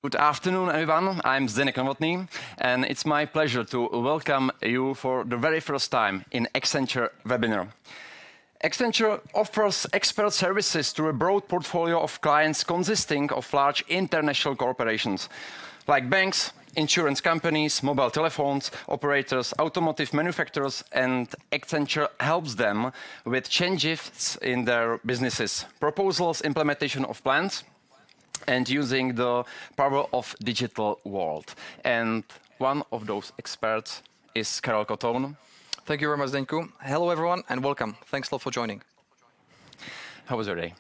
Good afternoon, everyone. I'm Zdeněk Novotný, and it's my pleasure to welcome you for the very first time in Accenture webinar. Accenture offers expert services to a broad portfolio of clients consisting of large international corporations, like banks, insurance companies, mobile telephones, operators, automotive manufacturers, and Accenture helps them with changes in their businesses, proposals, implementation of plans, and using the power of digital world. And one of those experts is Karel Kotoun. Thank you very much, Zdenku. Hello, everyone, and welcome. Thanks a lot for joining. How was your day?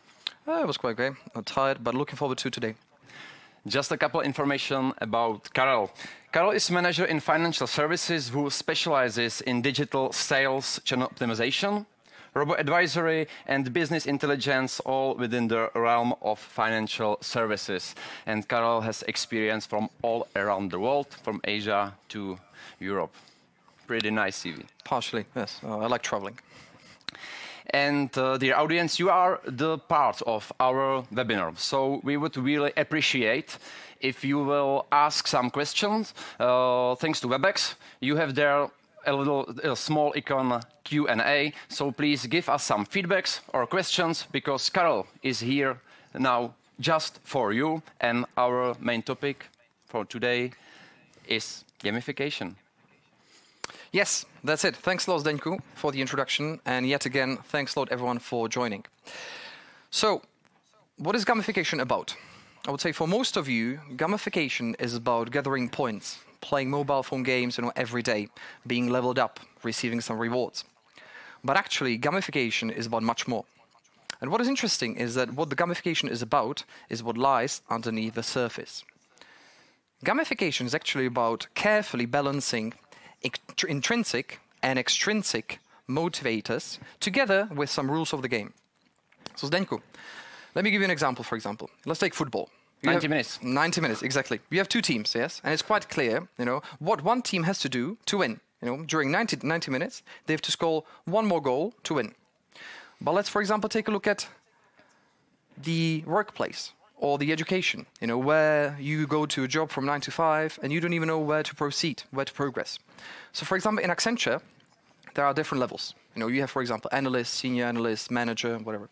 It was quite great. I'm tired, but looking forward to today. Just a couple information about Karel. Karel is manager in financial services who specializes in digital sales channel optimization, robo-advisory, and business intelligence, all within the realm of financial services. And Karel has experience from all around the world, from Asia to Europe. Pretty nice CV. Partially, yes. I like traveling. And dear audience, you are the part of our webinar. So we would really appreciate if you will ask some questions. Thanks to WebEx, you have there a small icon Q&A. So please give us some feedbacks or questions, because Karel is here now just for you. And our main topic for today is gamification. Yes, that's it. Thanks a lot, Zdenku, for the introduction. And yet again, thanks a lot, everyone, for joining. So, what is gamification about? I would say for most of you, gamification is about gathering points, playing mobile phone games every day, being leveled up, receiving some rewards. But actually, gamification is about much more. And what is interesting is that what the gamification is about is what lies underneath the surface. Gamification is actually about carefully balancing intrinsic and extrinsic motivators together with some rules of the game. So Zdenku, let me give you an example, for example. Let's take football. 90 minutes. 90 minutes, exactly. You have two teams, yes? And it's quite clear, what one team has to do to win. During 90 minutes, they have to score one more goal to win. But let's, for example, take a look at the workplace or the education, where you go to a job from 9 to 5 and you don't even know where to proceed, where to progress. So, for example, in Accenture, there are different levels. You have, for example, analyst, senior analyst, manager, whatever.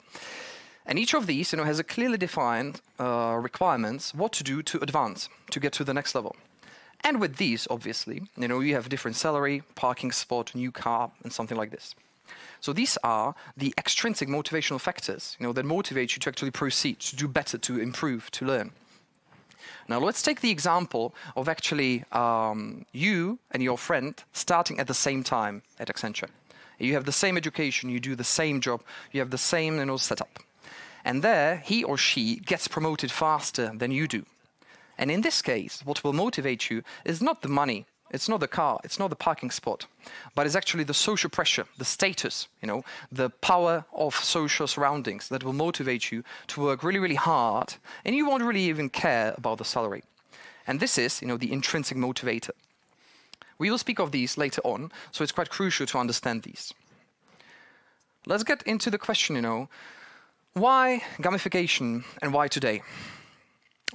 And each of these, has a clearly defined requirements, what to do to advance, to get to the next level. And with these, obviously, you have different salary, parking spot, new car, and something like this. So these are the extrinsic motivational factors, that motivate you to actually proceed, to do better, to improve, to learn. Now let's take the example of actually you and your friend starting at the same time at Accenture. You have the same education, you do the same job, you have the same setup. And there, he or she gets promoted faster than you do. And in this case, what will motivate you is not the money, it's not the car, it's not the parking spot, but it's actually the social pressure, the status, the power of social surroundings that will motivate you to work really, really hard, and you won't really even care about the salary. And this is, the intrinsic motivator. We will speak of these later on, so it's quite crucial to understand these. Let's get into the question, why gamification and why today?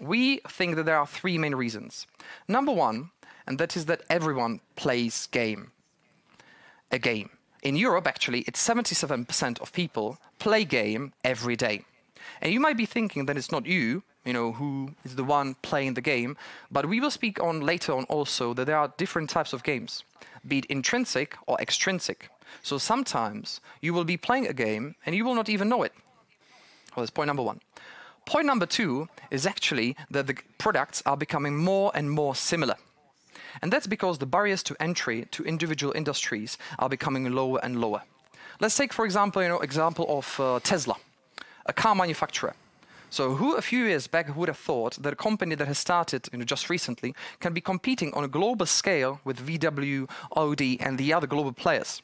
We think that there are three main reasons. Number one, and that is that everyone plays a game. In Europe, actually, it's 77% of people play game every day. And you might be thinking that it's not you, who is the one playing the game, but we will speak on later on also that there are different types of games, be it intrinsic or extrinsic. So sometimes you will be playing a game and you will not even know it. Well, that's point number one. Point number two is actually that the products are becoming more and more similar. And that's because the barriers to entry to individual industries are becoming lower and lower. Let's take, for example, example of Tesla, a car manufacturer. So who a few years back would have thought that a company that has started just recently can be competing on a global scale with VW, Audi, and the other global players?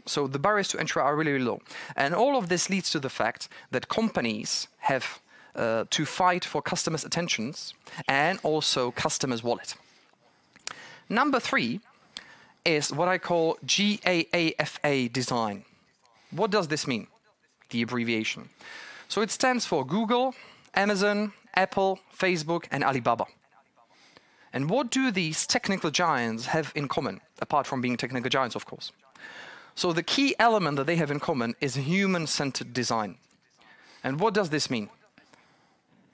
So the barriers to entry are really, really low. And all of this leads to the fact that companies have to fight for customers' attentions and also customers' wallet. Number three is what I call GAAFA design. What does this mean? The abbreviation. So it stands for Google, Amazon, Apple, Facebook, and Alibaba. And what do these technical giants have in common, apart from being technical giants, of course? So the key element that they have in common is human-centered design. And what does this mean?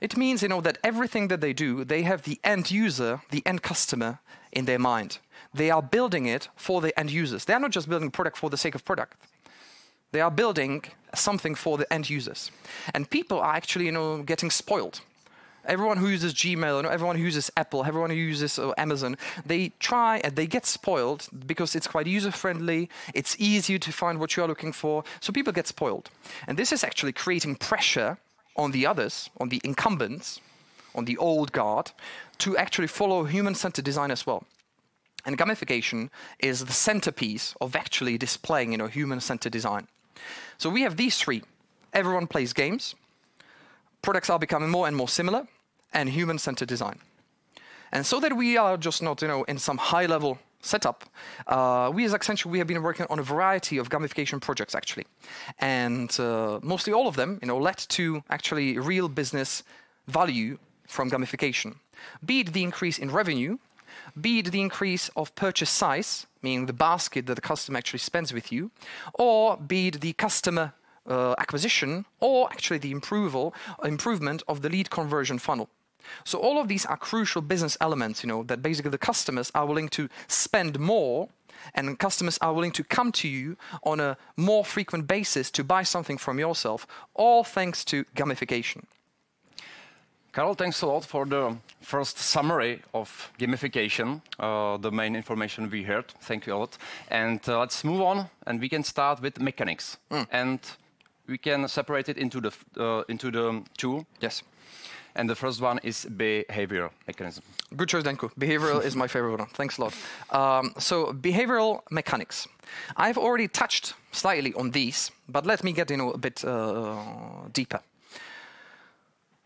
It means, that everything that they do, they have the end user, the end customer in their mind. They are building it for the end users. They are not just building product for the sake of product. They are building something for the end users. And people are actually, getting spoiled. Everyone who uses Gmail, everyone who uses Apple, everyone who uses Amazon, they try and they get spoiled because it's quite user-friendly, it's easier to find what you are looking for, so people get spoiled. And this is actually creating pressure on the others, on the incumbents, on the old guard, to actually follow human-centered design as well. And gamification is the centerpiece of actually displaying, human-centered design. So we have these three. Everyone plays games, products are becoming more and more similar, and human-centered design. And so that we are just not, in some high-level setup, we as Accenture, we have been working on a variety of gamification projects, actually. And mostly all of them, led to actually real business value from gamification. Be it the increase in revenue, be it the increase of purchase size, meaning the basket that the customer actually spends with you, or be it the customer acquisition, or actually the improvement of the lead conversion funnel. So all of these are crucial business elements, that basically the customers are willing to spend more, and customers are willing to come to you on a more frequent basis to buy something from yourself, all thanks to gamification. Karol, thanks a lot for the first summary of gamification, the main information we heard. Thank you a lot. And let's move on, and we can start with mechanics. And we can separate it into the two. Yes. And the first one is behavioral mechanism. Good choice, Danko. Behavioral is my favorite one. Thanks a lot. So behavioral mechanics. I've already touched slightly on these, but let me get a bit deeper.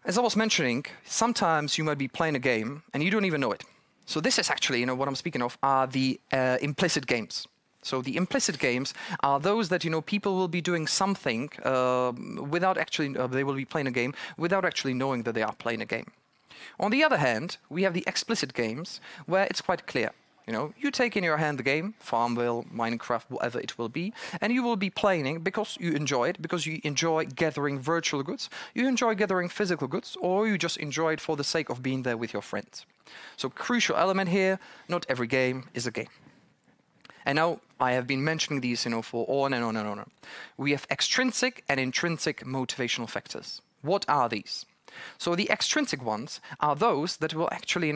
As I was mentioning, sometimes you might be playing a game and you don't even know it. So this is actually, what I'm speaking of are the implicit games. So the implicit games are those that, people will be doing something without actually, they will be playing a game without actually knowing that they are playing a game. On the other hand, we have the explicit games where it's quite clear. You take in your hand the game, Farmville, Minecraft, whatever it will be, and you will be playing it because you enjoy it, because you enjoy gathering virtual goods, you enjoy gathering physical goods, or you just enjoy it for the sake of being there with your friends. So crucial element here, not every game is a game. And now I have been mentioning these, for on and on and on. We have extrinsic and intrinsic motivational factors. What are these? So the extrinsic ones are those that will actually,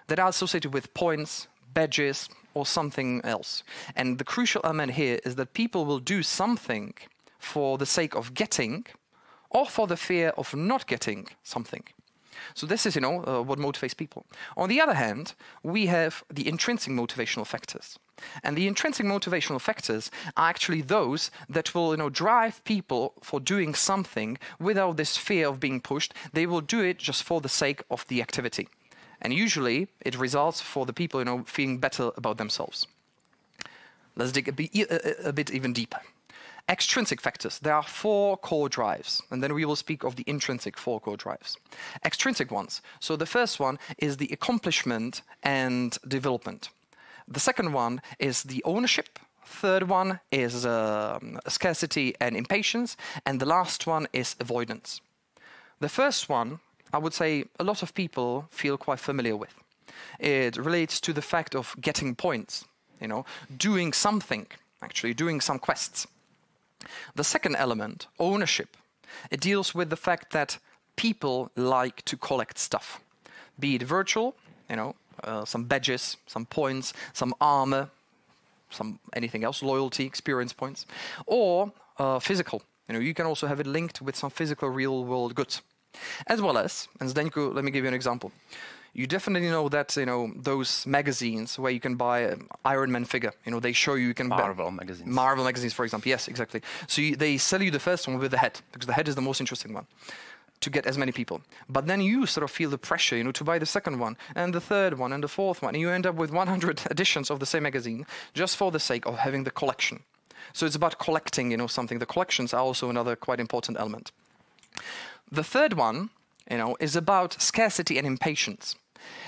that are associated with points, badges, or something else. And the crucial element here is that people will do something for the sake of getting, or for the fear of not getting something. So this is, what motivates people. On the other hand, we have the intrinsic motivational factors. And the intrinsic motivational factors are actually those that will, drive people for doing something without this fear of being pushed. They will do it just for the sake of the activity. And usually, it results for the people, feeling better about themselves. Let's dig a bit even deeper. Extrinsic factors. There are 4 core drives, and then we will speak of the intrinsic 4 core drives. Extrinsic ones. So the first one is the accomplishment and development. The second one is the ownership. Third one is scarcity and impatience. And the last one is avoidance. The first one, I would say a lot of people feel quite familiar with. It relates to the fact of getting points, doing something, actually doing some quests. The second element, ownership, it deals with the fact that people like to collect stuff, be it virtual, some badges, some points, some armor, some anything else, loyalty, experience points, or physical. You can also have it linked with some physical real-world goods. As well as Zdenko, let me give you an example. You definitely know that, those magazines where you can buy an Iron Man figure, they show you can buy Marvel magazines. Marvel magazines, for example. Yes, exactly. So they sell you the first one with the head, because the head is the most interesting one, to get as many people. But then you sort of feel the pressure, to buy the second one, and the third one, and the fourth one, and you end up with 100 editions of the same magazine, just for the sake of having the collection. So it's about collecting, something. The collections are also another quite important element. The third one, is about scarcity and impatience.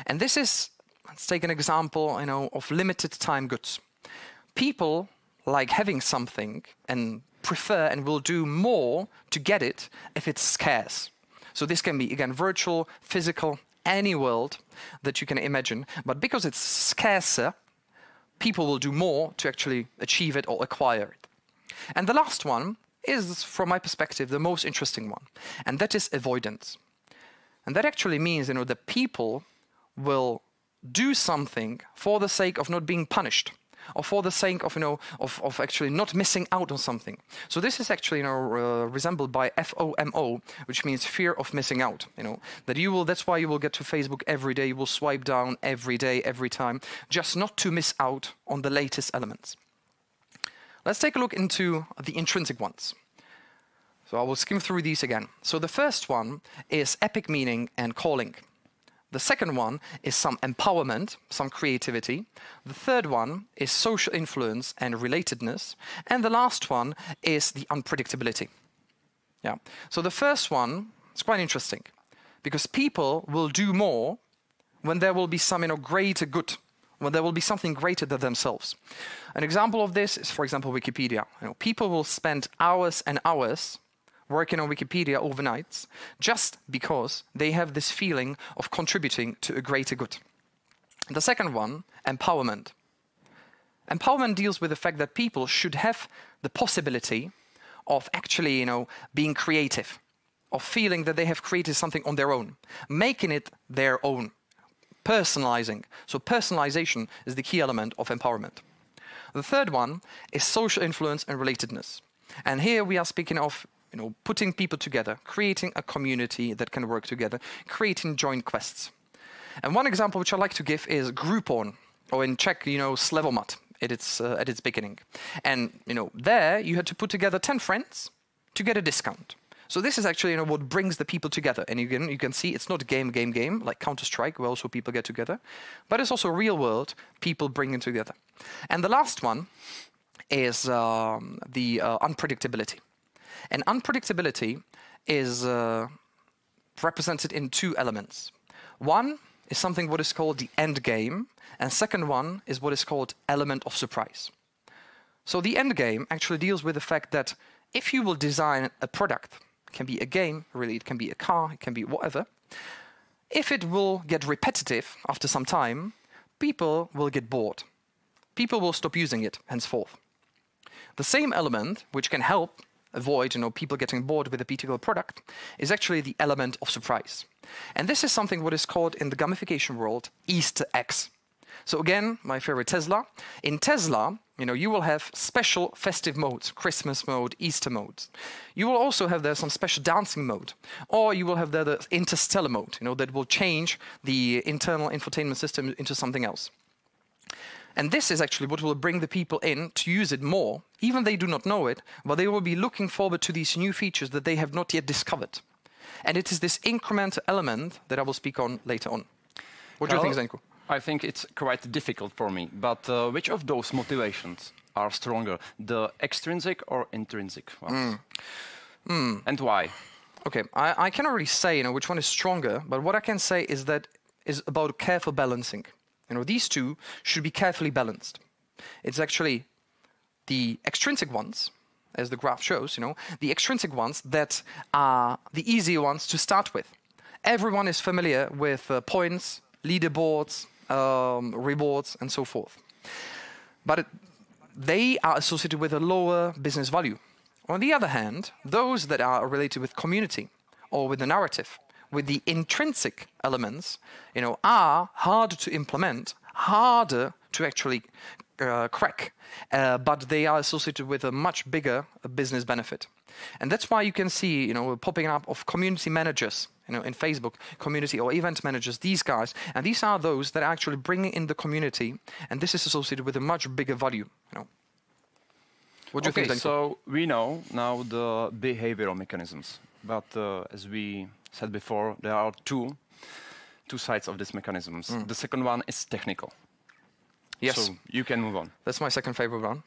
And this is let's take an example, of limited time goods. People like having something and prefer and will do more to get it if it's scarce. So this can be, again, virtual, physical, any world that you can imagine. But because it's scarcer, people will do more to actually achieve it or acquire it. And the last one is, from my perspective, the most interesting one, and that is avoidance. And that actually means, that people will do something for the sake of not being punished, or for the sake of, of actually not missing out on something. So this is actually, resembled by FOMO, which means fear of missing out. That you will. That's why you will get to Facebook every day. You will swipe down every day, every time, just not to miss out on the latest elements. Let's take a look into the intrinsic ones. So I will skim through these again. So the first one is epic meaning and calling. The second one is some empowerment, some creativity. The third one is social influence and relatedness. And the last one is the unpredictability. Yeah. So the first one is quite interesting because people will do more when there will be some, greater good, when there will be something greater than themselves. An example of this is, for example, Wikipedia. People will spend hours and hours working on Wikipedia overnight just because they have this feeling of contributing to a greater good. The second one, empowerment. Empowerment deals with the fact that people should have the possibility of actually, being creative, of feeling that they have created something on their own, making it their own, personalizing. So personalization is the key element of empowerment. The third one is social influence and relatedness. And here we are speaking of putting people together, creating a community that can work together, creating joint quests. And one example which I like to give is Groupon, or in Czech, Slevomat at its beginning. And, there you had to put together 10 friends to get a discount. So this is actually, what brings the people together. And you can see it's not game, like Counter-Strike, where also people get together, but it's also real world people bringing together. And the last one is the unpredictability. And unpredictability is represented in two elements. One is something what is called the end game, and second one is what is called element of surprise. So the end game actually deals with the fact that if you will design a product, it can be a game, really, it can be a car, it can be whatever, if it will get repetitive after some time, people will get bored. People will stop using it henceforth. The same element, which can help avoid people getting bored with a particular product, is actually the element of surprise. And this is something what is called in the gamification world Easter eggs. So again, my favorite Tesla. In Tesla, you will have special festive modes, Christmas mode, Easter modes. You will also have there some special dancing mode, or you will have there the interstellar mode, that will change the internal infotainment system into something else. And this is actually what will bring the people in to use it more, even they do not know it, but they will be looking forward to these new features that they have not yet discovered. And it is this incremental element that I will speak on later on. What do you think, Zdenko? I think it's quite difficult for me, but which of those motivations are stronger, the extrinsic or intrinsic ones? And why? Okay, I cannot really say which one is stronger, but what I can say is that is about careful balancing. These two should be carefully balanced. It's actually the extrinsic ones, as the graph shows, the extrinsic ones that are the easier ones to start with. Everyone is familiar with points, leaderboards, rewards, and so forth. But they are associated with a lower business value. On the other hand, those that are related with community or with the narrative, with the intrinsic elements, are harder to implement, harder to actually crack, but they are associated with a much bigger business benefit. And that's why you can see, popping up of community managers, in Facebook, community or event managers, these guys, and these are those that are actually bringing in the community, and this is associated with a much bigger value. What do you think? So we know now the behavioral mechanisms, but as we said before, there are two sides of these mechanisms. The second one is technical. Yes. So you can move on. That's my second favorite one.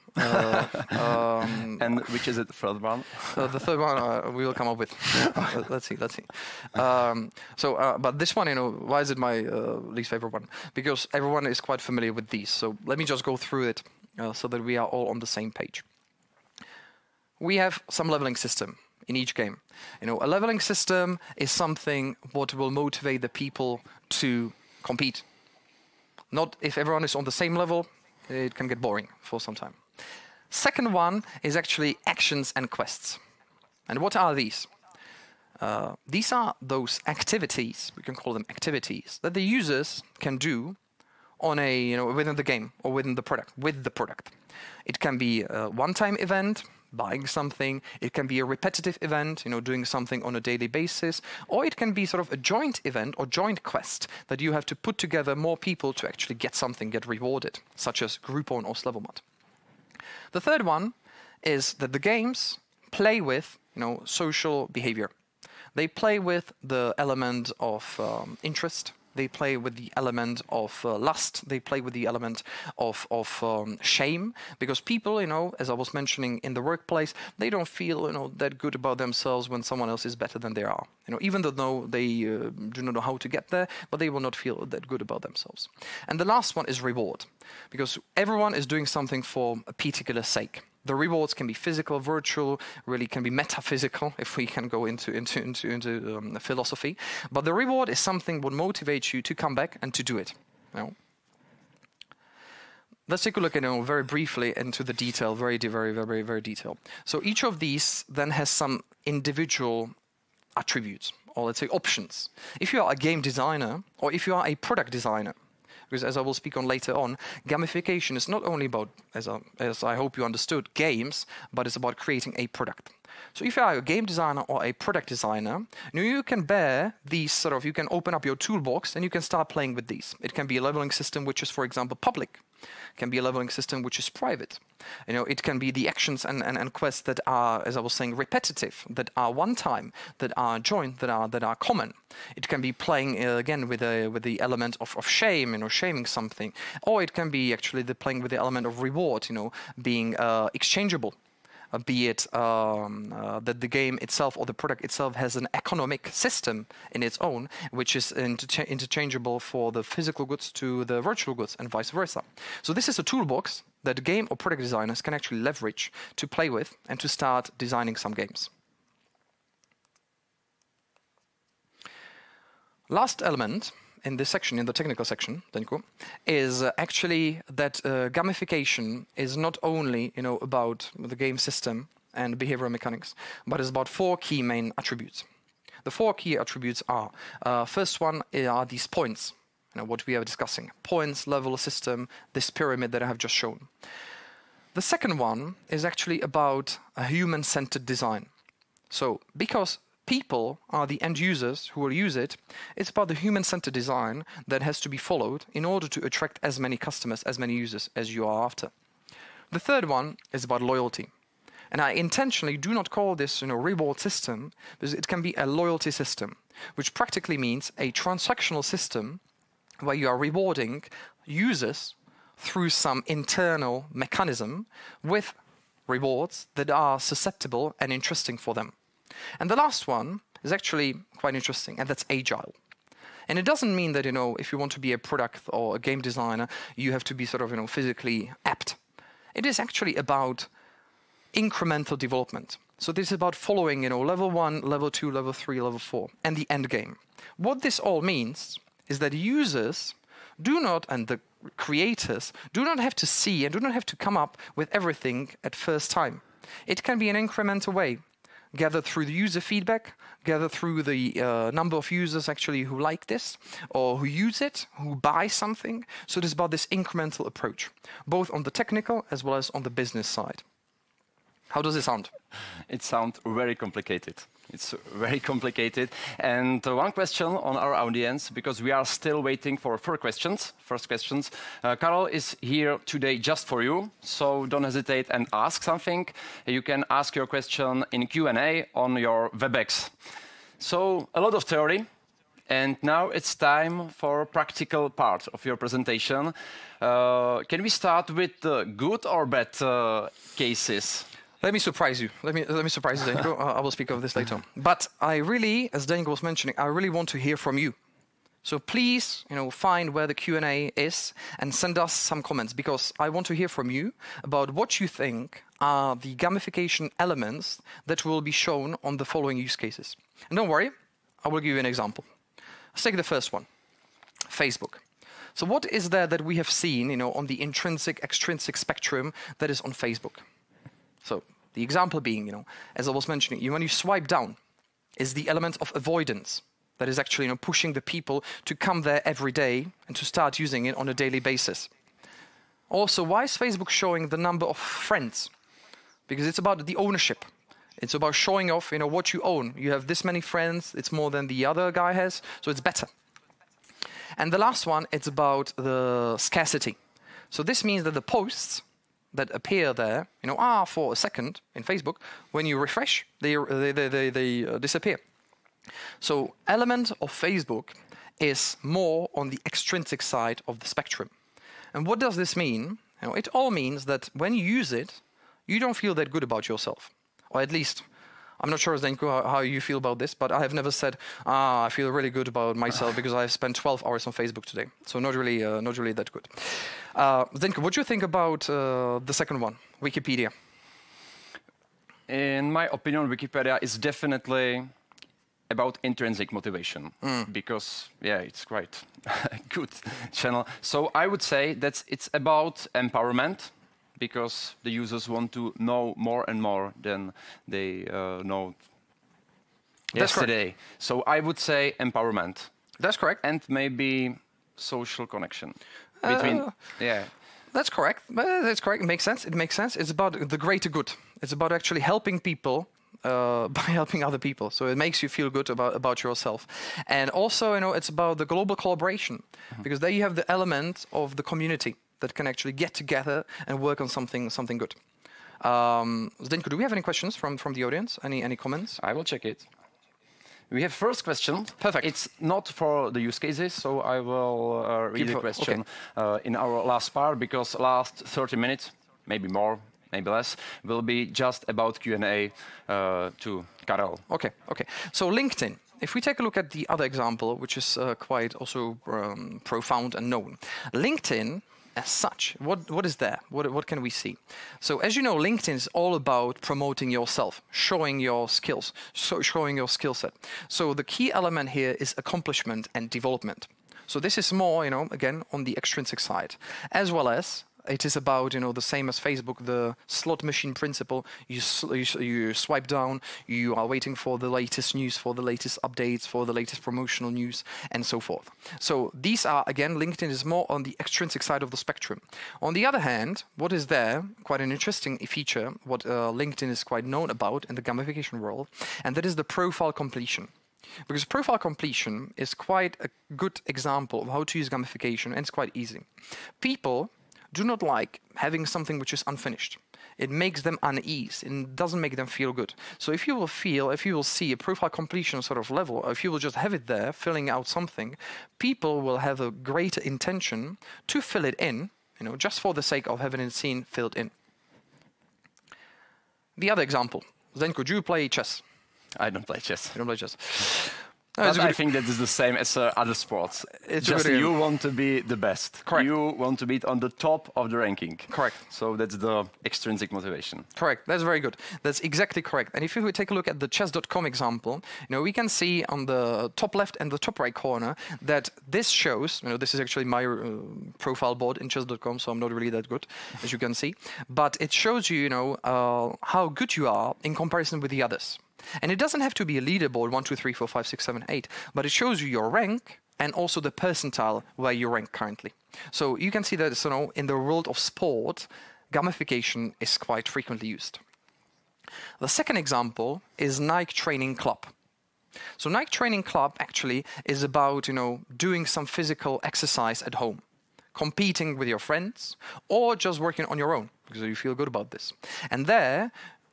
And which is it, the third one? The third one we will come up with. Let's see. But this one, why is it my least favorite one? Because everyone is quite familiar with these. So let me just go through it so that we are all on the same page. We have some leveling system in each game. A leveling system is something what will motivate the people to compete. Not if everyone is on the same level, it can get boring for some time. Second one is actually actions and quests. And what are these? These are those activities, we can call them activities, that the users can do on within the game or within the product, with the product. It can be a one-time event, buying something. It can be a repetitive event, doing something on a daily basis, or it can be sort of a joint event or joint quest that you have to put together more people to actually get something, get rewarded, such as Groupon or Slevomat. The third one is that the games play with, social behavior. They play with the element of interest. They play with the element of lust. They play with the element of shame, because people, as I was mentioning in the workplace, they don't feel, that good about themselves when someone else is better than they are. Even though they do not know how to get there, but they will not feel that good about themselves. And the last one is reward, because everyone is doing something for a particular sake. The rewards can be physical, virtual, really can be metaphysical, if we can go into philosophy. But the reward is something what motivates you to come back and to do it. Let's take a look, very briefly into the detail, very detailed. So each of these then has some individual attributes, or let's say options. If you are a game designer, or if you are a product designer, because as I will speak on later on, gamification is not only about, as I hope you understood, games, but it's about creating a product. So if you are a game designer or a product designer, you can bear these you can open up your toolbox and you can start playing with these. It can be a leveling system which is, for example, public. It can be a leveling system which is private. It can be the actions and quests that are, as I was saying, repetitive, that are one time, that are joint, that are common. It can be playing again with the element of shame, shaming something, or it can be actually playing with the element of reward, being exchangeable. Be it that the game itself or the product itself has an economic system in its own, which is interchangeable for the physical goods to the virtual goods and vice versa. So this is a toolbox that game or product designers can actually leverage to play with and to start designing some games. Last element in this section, in the technical section, is actually that gamification is not only about the game system and behavioral mechanics, but it's about four key main attributes. The four key attributes are, first one are these points, what we are discussing. Points, level, system, this pyramid that I have just shown. The second one is actually about a human-centered design. So, because people are the end users who will use it, it's about the human-centered design that has to be followed in order to attract as many customers, as many users as you are after. The third one is about loyalty. And I intentionally do not call this reward system, because it can be a loyalty system, which practically means a transactional system where you are rewarding users through some internal mechanism with rewards that are susceptible and interesting for them. And the last one is actually quite interesting, and that's agile. And it doesn't mean that, if you want to be a product or a game designer, you have to be physically apt. It is actually about incremental development. So this is about following, level 1, level 2, level 3, level 4, and the end game. What this all means is that users do not, and the creators, do not have to see and do not have to come up with everything at first time. It can be an incremental way. Gathered through the user feedback, gathered through the number of users actually who like this, or who use it, who buy something. So it is about this incremental approach, both on the technical as well as on the business side. How does it sound? It sounds very complicated. It's very complicated. And one question on our audience, because we are still waiting for first questions. Karol is here today just for you, so don't hesitate and ask something. You can ask your question in Q&A on your WebEx. So a lot of theory, and now it's time for practical part of your presentation. Can we start with good or bad cases? Let me surprise you. Let me surprise you, Zdenko. I will speak of this later. But I really, as Zdenko was mentioning, I really want to hear from you. So please, find where the Q&A is and send us some comments, because I want to hear from you about what you think are the gamification elements that will be shown on the following use cases. And don't worry, I will give you an example. Let's take the first one, Facebook. So what is there that we have seen, on the intrinsic, extrinsic spectrum that is on Facebook? So the example being, as I was mentioning, when you swipe down, is the element of avoidance. That is actually pushing the people to come there every day and to start using it on a daily basis. Also, why is Facebook showing the number of friends? Because it's about the ownership. It's about showing off what you own. You have this many friends, it's more than the other guy has, so it's better. And the last one, it's about the scarcity. So this means that the posts that appear there, for a second in Facebook, when you refresh, they disappear. So element of Facebook is more on the extrinsic side of the spectrum. And what does this mean? It all means that when you use it, you don't feel that good about yourself. Or at least, I'm not sure, Zdenko, how you feel about this, but I have never said, I feel really good about myself because I've spent 12 hours on Facebook today. So not really that good. Zdenko, what do you think about the second one, Wikipedia? In my opinion, Wikipedia is definitely about intrinsic motivation, because it's quite a good channel. So I would say that it's about empowerment, because the users want to know more and more than they know yesterday. So I would say empowerment. That's correct. And maybe social connection between, That's correct. That's correct. It makes sense. It makes sense. It's about the greater good. It's about actually helping people by helping other people. So it makes you feel good about yourself. And also, it's about the global collaboration, because there you have the element of the community that can actually get together and work on something good. Zdenko, do we have any questions from the audience? Any comments? I will check it. We have first question. Perfect. It's not for the use cases, so I will read the question in our last part, because last 30 minutes, maybe more, maybe less, will be just about Q&A to Karel. Okay. So LinkedIn. If we take a look at the other example, which is quite also profound and known. LinkedIn, as such, what is there? What can we see? So as you know, LinkedIn is all about promoting yourself, showing your skills, showing your skill set. So the key element here is accomplishment and development. So this is more, again, on the extrinsic side, as well as it is about, the same as Facebook, the slot machine principle. You swipe down, you are waiting for the latest news, for the latest updates, for the latest promotional news, and so forth. So these are, again, LinkedIn is more on the extrinsic side of the spectrum. On the other hand, what is there, quite an interesting feature, what LinkedIn is quite known about in the gamification world, and that is the profile completion. Because profile completion is quite a good example of how to use gamification, and it's quite easy. People do not like having something which is unfinished. It makes them unease and doesn't make them feel good. So if you will see a profile completion sort of level, or if you will just have it there, filling out something, people will have a greater intention to fill it in, just for the sake of having it seen filled in. The other example, Zdenko, do you play chess? I don't play chess. You don't play chess. But I think that is the same as other sports. It's just you want to be the best. Correct. You want to be on the top of the ranking. Correct. So that's the extrinsic motivation. Correct. That's very good. That's exactly correct. And if we take a look at the chess.com example, we can see on the top left and the top right corner that this shows, this is actually my profile board in chess.com, so I'm not really that good, as you can see. But it shows you, how good you are in comparison with the others. And it doesn't have to be a leaderboard 1, 2, 3, 4, 5, 6, 7, 8, but it shows you your rank and also the percentile where you rank currently. So you can see that in the world of sport, gamification is quite frequently used. The second example is Nike Training Club. So Nike Training Club actually is about doing some physical exercise at home, competing with your friends, or just working on your own because you feel good about this. And there,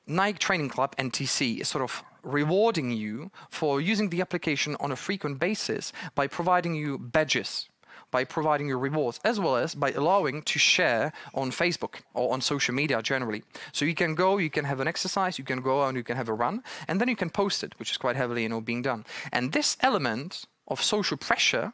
Nike Training Club, NTC, is sort of rewarding you for using the application on a frequent basis by providing you badges, by providing you rewards, as well as by allowing to share on Facebook or on social media generally. So you can go, you can have an exercise, you can go out and you can have a run, and then you can post it, which is quite heavily, you know, being done. And this element of social pressure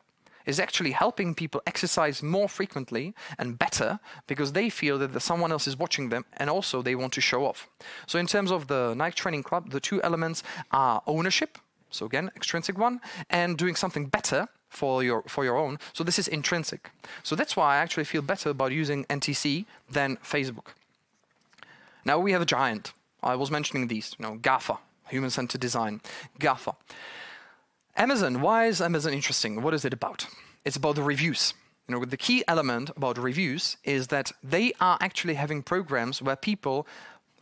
is actually helping people exercise more frequently and better because they feel that someone else is watching them, and also they want to show off. So in terms of the Nike Training Club, the two elements are ownership, so again, extrinsic one, and doing something better for your own. So this is intrinsic. So that's why I actually feel better about using NTC than Facebook. Now we have a giant. I was mentioning these, you know, GAFA, human-centered design, GAFA. Amazon, why is Amazon interesting? What is it about? It's about the reviews. You know, the key element about reviews is that they are actually having programs where people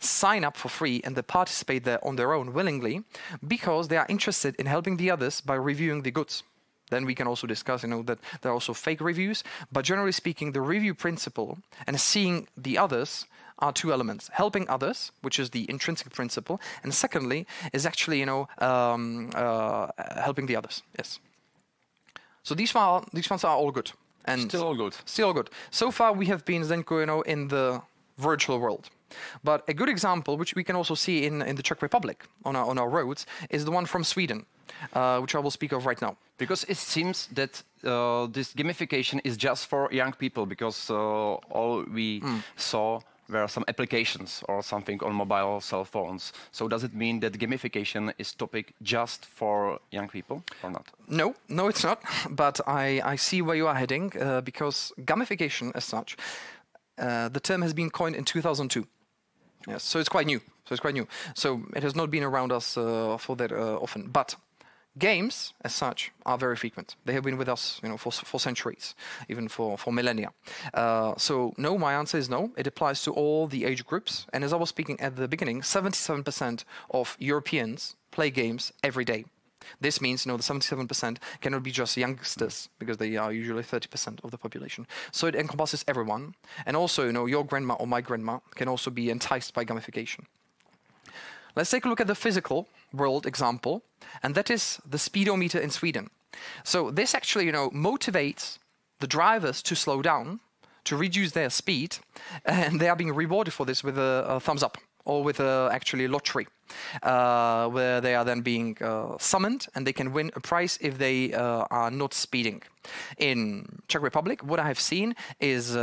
sign up for free and they participate there on their own willingly because they are interested in helping the others by reviewing the goods. Then we can also discuss, you know, that there are also fake reviews, but generally speaking, the review principle and seeing the others are two elements: helping others, which is the intrinsic principle, and secondly is actually, you know, helping the others. Yes. So these ones are all good, and still all good. Still all good. So far we have been, Zdenko, you know, in the virtual world. But a good example, which we can also see in the Czech Republic on our roads, is the one from Sweden, which I will speak of right now. Because it seems that this gamification is just for young people, because all we saw were some applications or something on mobile cell phones. So does it mean that gamification is topic just for young people or not? No, no, it's not. But I see where you are heading, because gamification as such, the term has been coined in 2002. Yes, so it's quite new. So it has not been around us for that often. But games, as such, are very frequent. They have been with us, you know, for centuries, even for millennia. So no, my answer is no. It applies to all the age groups. And as I was speaking at the beginning, 77% of Europeans play games every day. This means, you know, the 77% cannot be just youngsters, because they are usually 30% of the population. So it encompasses everyone. And also, you know, your grandma or my grandma can also be enticed by gamification. Let's take a look at the physical world example, and that is the speedometer in Sweden. So this actually, you know, motivates the drivers to slow down, to reduce their speed, and they are being rewarded for this with a thumbs up, or with actually lottery, where they are then being summoned and they can win a prize if they are not speeding. In Czech Republic, what I have seen is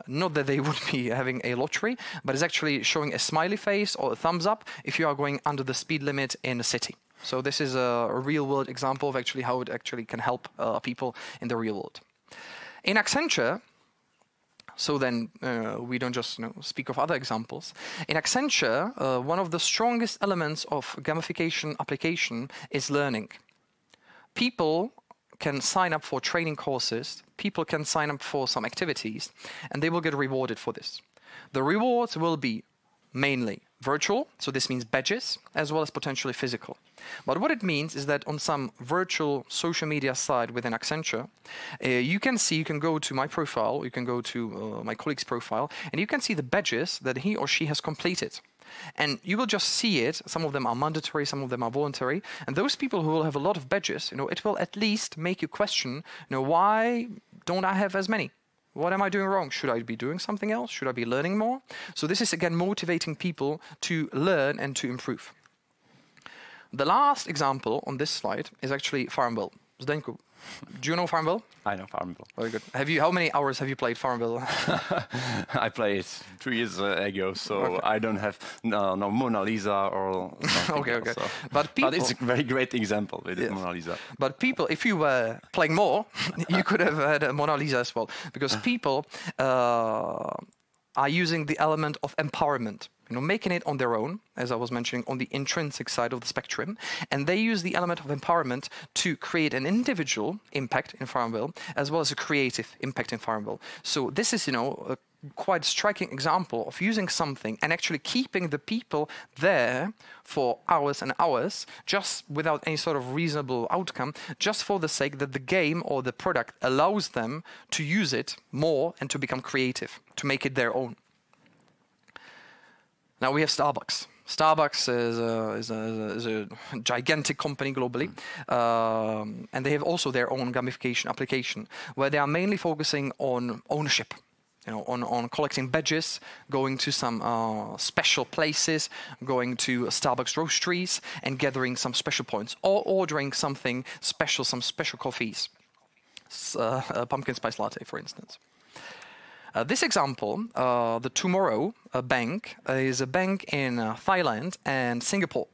not that they would be having a lottery, but it's actually showing a smiley face or a thumbs up if you are going under the speed limit in a city. So this is a real-world example of actually how it actually can help people in the real world. In Accenture, so then we don't just, you know, speak of other examples. In Accenture, one of the strongest elements of gamification application is learning. People can sign up for training courses, people can sign up for some activities, and they will get rewarded for this. The rewards will be mainly virtual, so this means badges, as well as potentially physical. But what it means is that on some virtual social media site within Accenture, you can go to my profile, you can go to my colleague's profile, and you can see the badges that he or she has completed. And you will just see it. Some of them are mandatory, some of them are voluntary. And those people who will have a lot of badges, you know, it will at least make you question, you know, why don't I have as many? What am I doing wrong? Should I be doing something else? Should I be learning more? So this is, again, motivating people to learn and to improve. The last example on this slide is actually Farmville. Zdenko, do you know Farmville? I know Farmville. Very good. How many hours have you played Farmville? I played 2 years ago, so okay. I don't have no Mona Lisa or something okay. else, so. But it's a very great example with Mona Lisa. But people, if you were playing more, you could have had a Mona Lisa as well, because people are using the element of empowerment. You know, making it on their own, as I was mentioning, on the intrinsic side of the spectrum, and they use the element of empowerment to create an individual impact in Farmville, as well as a creative impact in Farmville. So this is, you know, a quite striking example of using something and actually keeping the people there for hours and hours, just without any sort of reasonable outcome, just for the sake that the game or the product allows them to use it more and to become creative, to make it their own. Now we have Starbucks. Starbucks is a gigantic company globally, and they have also their own gamification application where they are mainly focusing on ownership. You know, on collecting badges, going to some special places, going to Starbucks roasteries and gathering some special points, or ordering something special, some special coffees, a pumpkin spice latte, for instance. This example, the Tomorrow Bank, is a bank in Thailand and Singapore.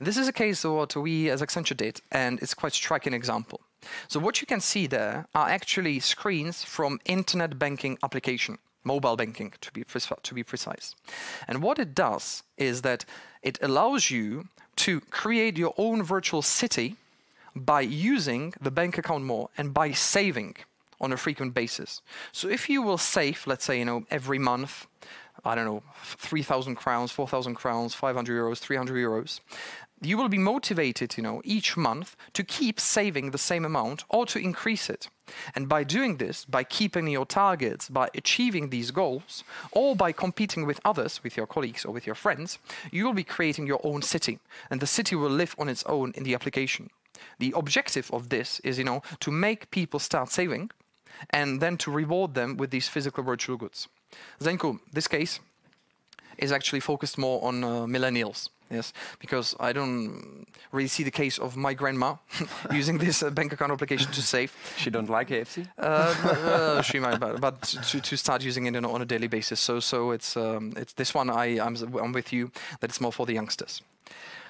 This is a case of what we as Accenture did, and it's quite a striking example. So what you can see there are actually screens from internet banking application, mobile banking to be precise. And what it does is that it allows you to create your own virtual city by using the bank account more and by saving on a frequent basis. So if you will save, let's say, every month, I don't know, 3,000 crowns, 4,000 crowns, 500 euros, 300 euros, you will be motivated, each month to keep saving the same amount or to increase it. And by doing this, by keeping your targets, by achieving these goals, or by competing with others, with your colleagues or with your friends, you will be creating your own city. And the city will live on its own in the application. The objective of this is, to make people start saving and then to reward them with these physical virtual goods. Zdenko, this case is actually focused more on millennials. Yes, because I don't really see the case of my grandma using this bank account application to save. She don't like KFC? She might, but to start using it on a daily basis. So it's this one. I'm with you that it's more for the youngsters.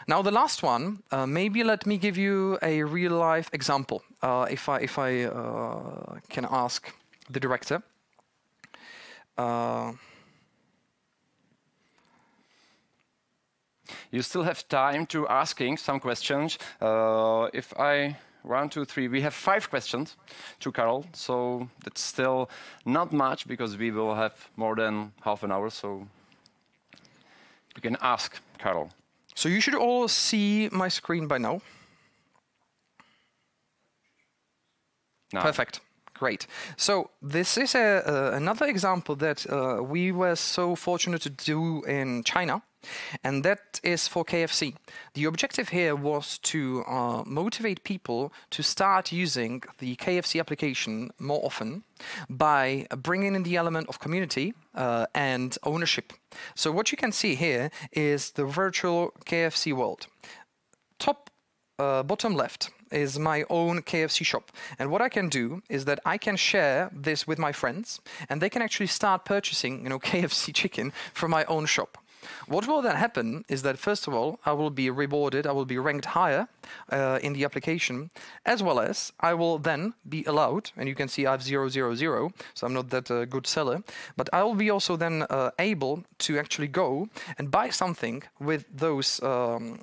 Now the last one, maybe let me give you a real life example. If I can ask the director. You still have time to asking some questions. If I 1, 2, 3, we have 5 questions to Karol, so that's still not much because we will have more than half an hour, so you can ask Karol. So you should all see my screen by now. No. Perfect. Great. So this is another example that we were so fortunate to do in China, and that is for KFC. The objective here was to motivate people to start using the KFC application more often by bringing in the element of community and ownership. So what you can see here is the virtual KFC world. Bottom left is my own KFC shop. And what I can do is that I can share this with my friends and they can actually start purchasing, KFC chicken from my own shop. What will then happen is that, first of all, I will be rewarded, I will be ranked higher in the application, as well as I will then be allowed, and you can see I have 0, 0, 0, so I'm not that good seller, but I will be also then able to actually go and buy something with those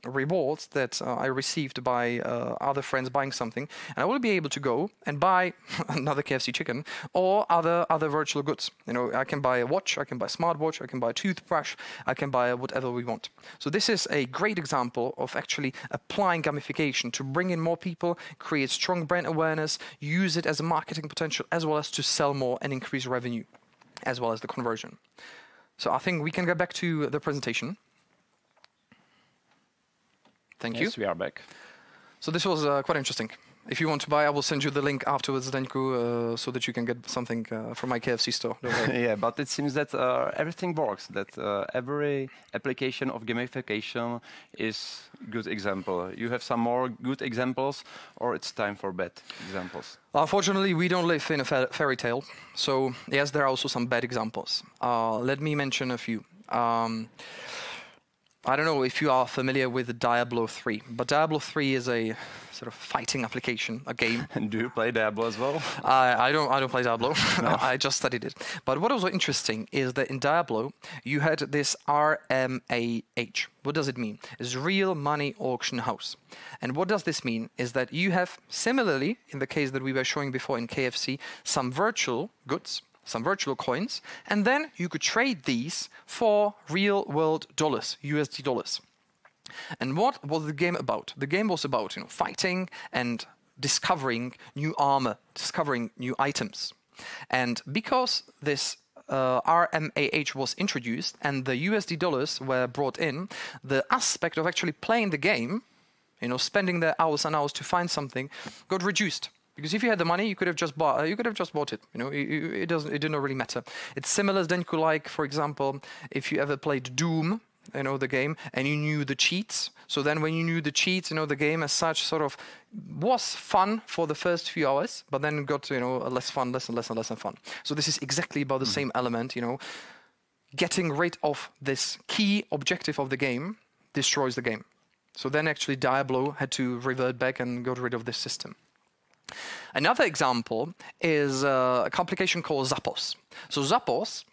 rewards that I received by other friends buying something, and I will be able to go and buy another KFC chicken or other virtual goods. I can buy a watch, I can buy a smartwatch, I can buy a toothbrush, I can buy whatever we want. So this is a great example of actually applying gamification to bring in more people, create strong brand awareness, use it as a marketing potential, as well as to sell more and increase revenue, as well as the conversion. So I think we can get back to the presentation. Thank you. Yes, we are back. So this was quite interesting. If you want to buy, I will send you the link afterwards, Zdenko, so that you can get something from my KFC store. Yeah, but it seems that everything works, that every application of gamification is a good example. You have some more good examples, or it's time for bad examples? Unfortunately, we don't live in a fairy tale. So, yes, there are also some bad examples. Let me mention a few. I don't know if you are familiar with Diablo 3, but Diablo 3 is a sort of fighting application, a game. And do you play Diablo as well? I don't play Diablo. No. I just studied it. But what was interesting is that in Diablo, you had this RMAH. What does it mean? It's Real Money Auction House. And what does this mean is that you have, similarly, in the case that we were showing before in KFC, some virtual goods, some virtual coins, and then you could trade these for real world dollars, USD dollars. And what was the game about? The game was about, fighting and discovering new armor, discovering new items. And because this RMAH was introduced and the USD dollars were brought in, the aspect of actually playing the game, you know, spending the hours and hours to find something, got reduced. Because if you had the money, you could have just bought. It. You know, it didn't really matter. It's similar then to, like, for example, if you ever played Doom, you know, the game, and you knew the cheats. So then when you knew the cheats, you know, the game as such sort of was fun for the first few hours, but then got, you know, less fun, less and less fun. So this is exactly about the same element, you know. Getting rid of this key objective of the game destroys the game. So then actually Diablo had to revert back and got rid of this system. Another example is a application called Zappos. So Zappos,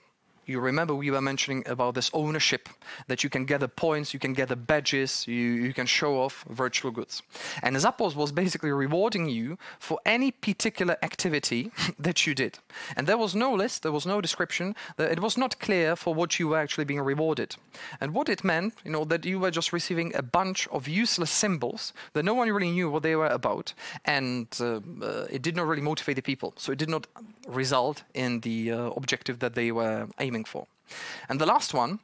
you remember we were mentioning about this ownership, that you can gather points, you can gather badges, you can show off virtual goods. And Zappos was basically rewarding you for any particular activity that you did. And there was no list, there was no description, it was not clear for what you were actually being rewarded. And what it meant, you know, that you were just receiving a bunch of useless symbols that no one really knew what they were about, and it did not really motivate the people. So it did not result in the objective that they were aiming for. And the last one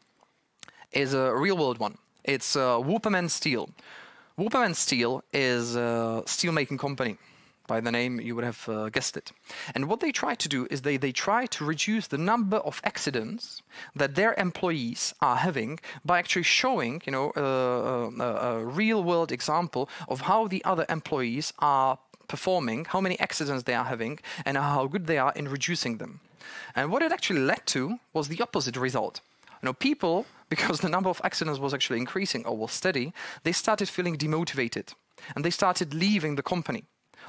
is a real-world one. It's Whooperman Steel. Whooperman Steel is a steel-making company. By the name, you would have guessed it. And what they try to do is they try to reduce the number of accidents that their employees are having by actually showing, you know, a real-world example of how the other employees are performing, how many accidents they are having, and how good they are in reducing them. And what it actually led to was the opposite result. You know, people, because the number of accidents was actually increasing or was steady, they started feeling demotivated and they started leaving the company,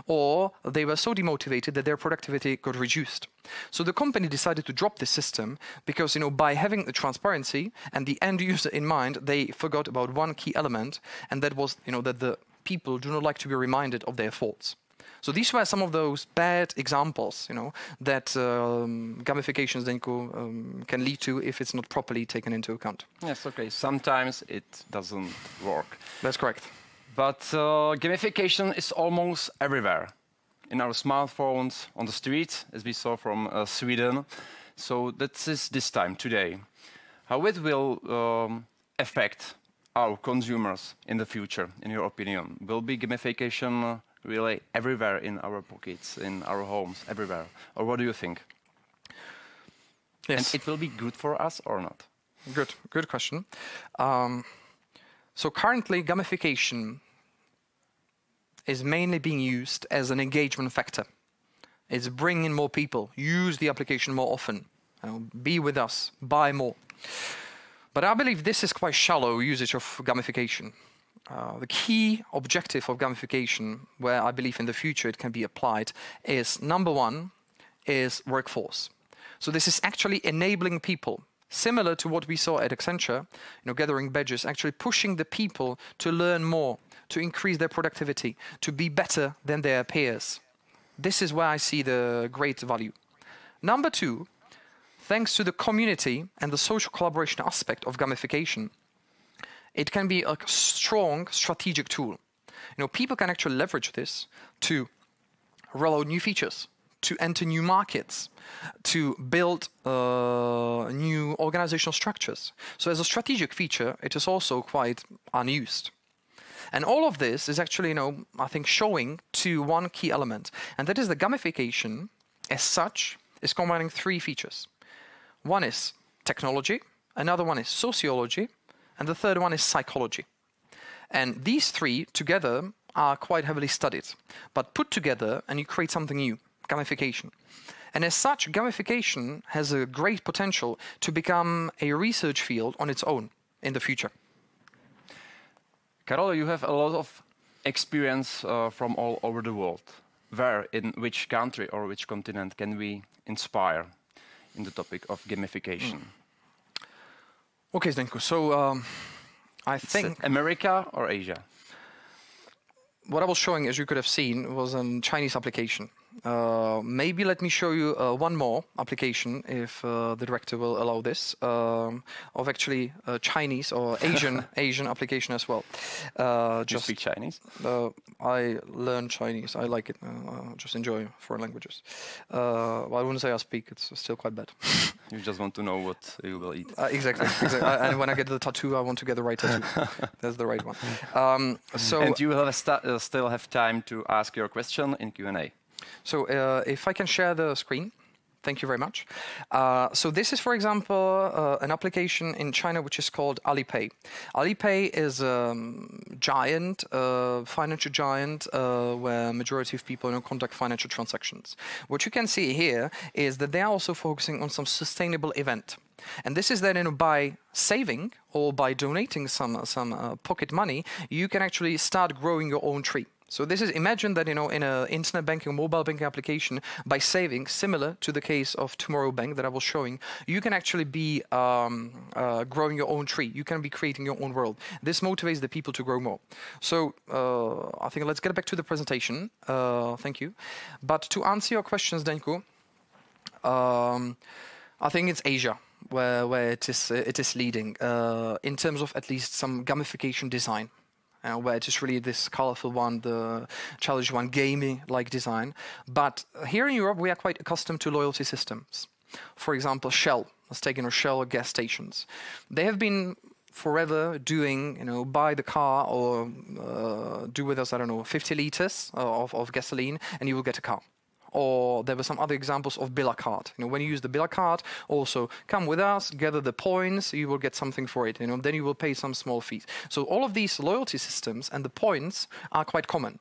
or they were so demotivated that their productivity got reduced. So the company decided to drop this system because, you know, by having the transparency and the end user in mind, they forgot about one key element, and that was, you know, that the people do not like to be reminded of their faults. So these were some of those bad examples, you know, that gamifications then can lead to if it's not properly taken into account. Yes, okay. Sometimes it doesn't work. That's correct. But gamification is almost everywhere. In our smartphones, on the streets, as we saw from Sweden. So that is this time, today. How it will affect our consumers in the future, in your opinion? Will be gamification really everywhere in our pockets, in our homes, everywhere? Or what do you think? Yes. And it will be good for us or not? Good question. So currently, gamification is mainly being used as an engagement factor. It's bringing more people, use the application more often, you know, be with us, buy more. But I believe this is quite shallow usage of gamification. The key objective of gamification, where I believe in the future it can be applied, is number one, is workforce. So this is actually enabling people, similar to what we saw at Accenture, you know, gathering badges, actually pushing the people to learn more, to increase their productivity, to be better than their peers. This is where I see the great value. Number two, thanks to the community and the social collaboration aspect of gamification, it can be a strong strategic tool. You know, people can actually leverage this to roll out new features, to enter new markets, to build new organizational structures. So as a strategic feature, it is also quite unused. And all of this is actually, you know, I think showing to one key element, and that is the gamification as such is combining three features. One is technology, another one is sociology, and the third one is psychology. And these three together are quite heavily studied, but put together and you create something new, gamification. And as such, gamification has a great potential to become a research field on its own in the future. Carol, you have a lot of experience from all over the world. Where, in which country or which continent can we inspire in the topic of gamification? Okay, Zdenko, so I think... America or Asia? What I was showing, as you could have seen, was a Chinese application. Maybe let me show you one more application, if the director will allow this, of actually Chinese or Asian application as well. Just speak Chinese? I learn Chinese. I like it. Just enjoy foreign languages. Well, I wouldn't say I speak. It's still quite bad. You just want to know what you will eat. Exactly. And when I get the tattoo, I want to get the right tattoo. That's the right one. And you will still have time to ask your question in Q&A. So if I can share the screen. Thank you very much. So this is, for example, an application in China which is called Alipay. Alipay is a giant, financial giant, where majority of people conduct financial transactions. What you can see here is that they are also focusing on some sustainable event. And this is then, by saving or by donating some pocket money, you can actually start growing your own tree. So this is, imagine that, in an internet banking, mobile banking application, by saving, similar to the case of Tomorrow Bank that I was showing, you can actually be growing your own tree. You can be creating your own world. This motivates the people to grow more. So I think let's get back to the presentation. Thank you. But to answer your questions, Denko, I think it's Asia where it is leading in terms of at least some gamification design. Where it is really this colorful one, the challenge one, gaming-like design. But here in Europe, we are quite accustomed to loyalty systems. For example, Shell. Let's take Shell gas stations. They have been forever doing, buy the car or do with us, I don't know, 50 liters of gasoline, and you will get a car. Or there were some other examples of Billa card. When you use the Billa card, also come with us, gather the points, you will get something for it. Then you will pay some small fees. So all of these loyalty systems and the points are quite common.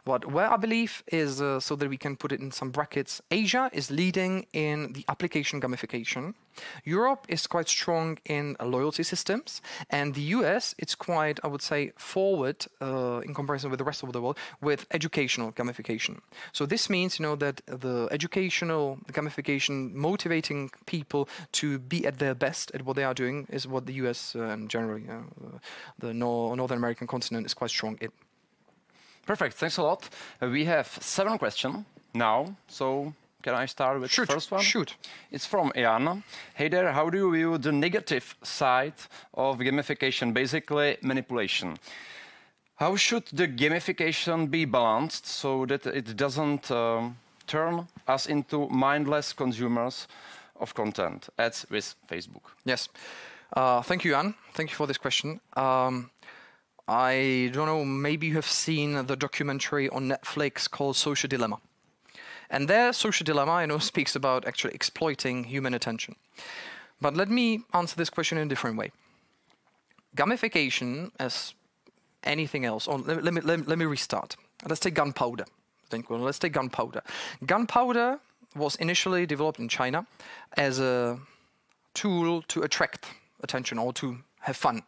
Where I believe is, so that we can put it in some brackets, Asia is leading in the application gamification. Europe is quite strong in loyalty systems, and the US, it's quite, I would say, forward in comparison with the rest of the world with educational gamification. So this means, that the educational gamification, motivating people to be at their best at what they are doing, is what the US and generally the Northern American continent is quite strong in. Perfect, thanks a lot. We have 7 questions now, so can I start with the first one? Shoot. It's from Ian. Hey there, how do you view the negative side of gamification, basically manipulation? How should the gamification be balanced so that it doesn't turn us into mindless consumers of content, as with Facebook? Yes. Thank you, Jan. Thank you for this question. I don't know, maybe you have seen the documentary on Netflix called Social Dilemma. And there, Social Dilemma, speaks about actually exploiting human attention. But let me answer this question in a different way. Gamification, as anything else, let me restart. Let's take gunpowder. Let's take gunpowder. Gunpowder was initially developed in China as a tool to attract attention or to have fun.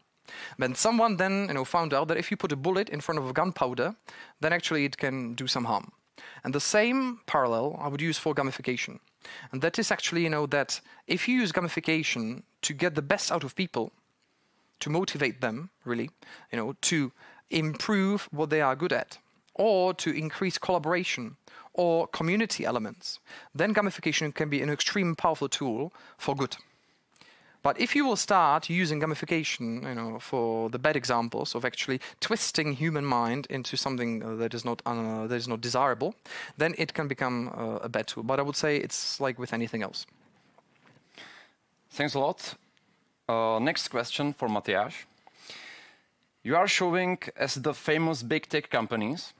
But someone then found out that if you put a bullet in front of a gunpowder, then actually it can do some harm. And the same parallel I would use for gamification. And that is actually, that if you use gamification to get the best out of people, to motivate them, really, to improve what they are good at, or to increase collaboration or community elements, then gamification can be an extremely powerful tool for good. But if you will start using gamification, for the bad examples of actually twisting human mind into something that is not desirable, then it can become a bad tool. But I would say it's like with anything else. Thanks a lot. Next question for Matthias. You are showing as the famous big tech companies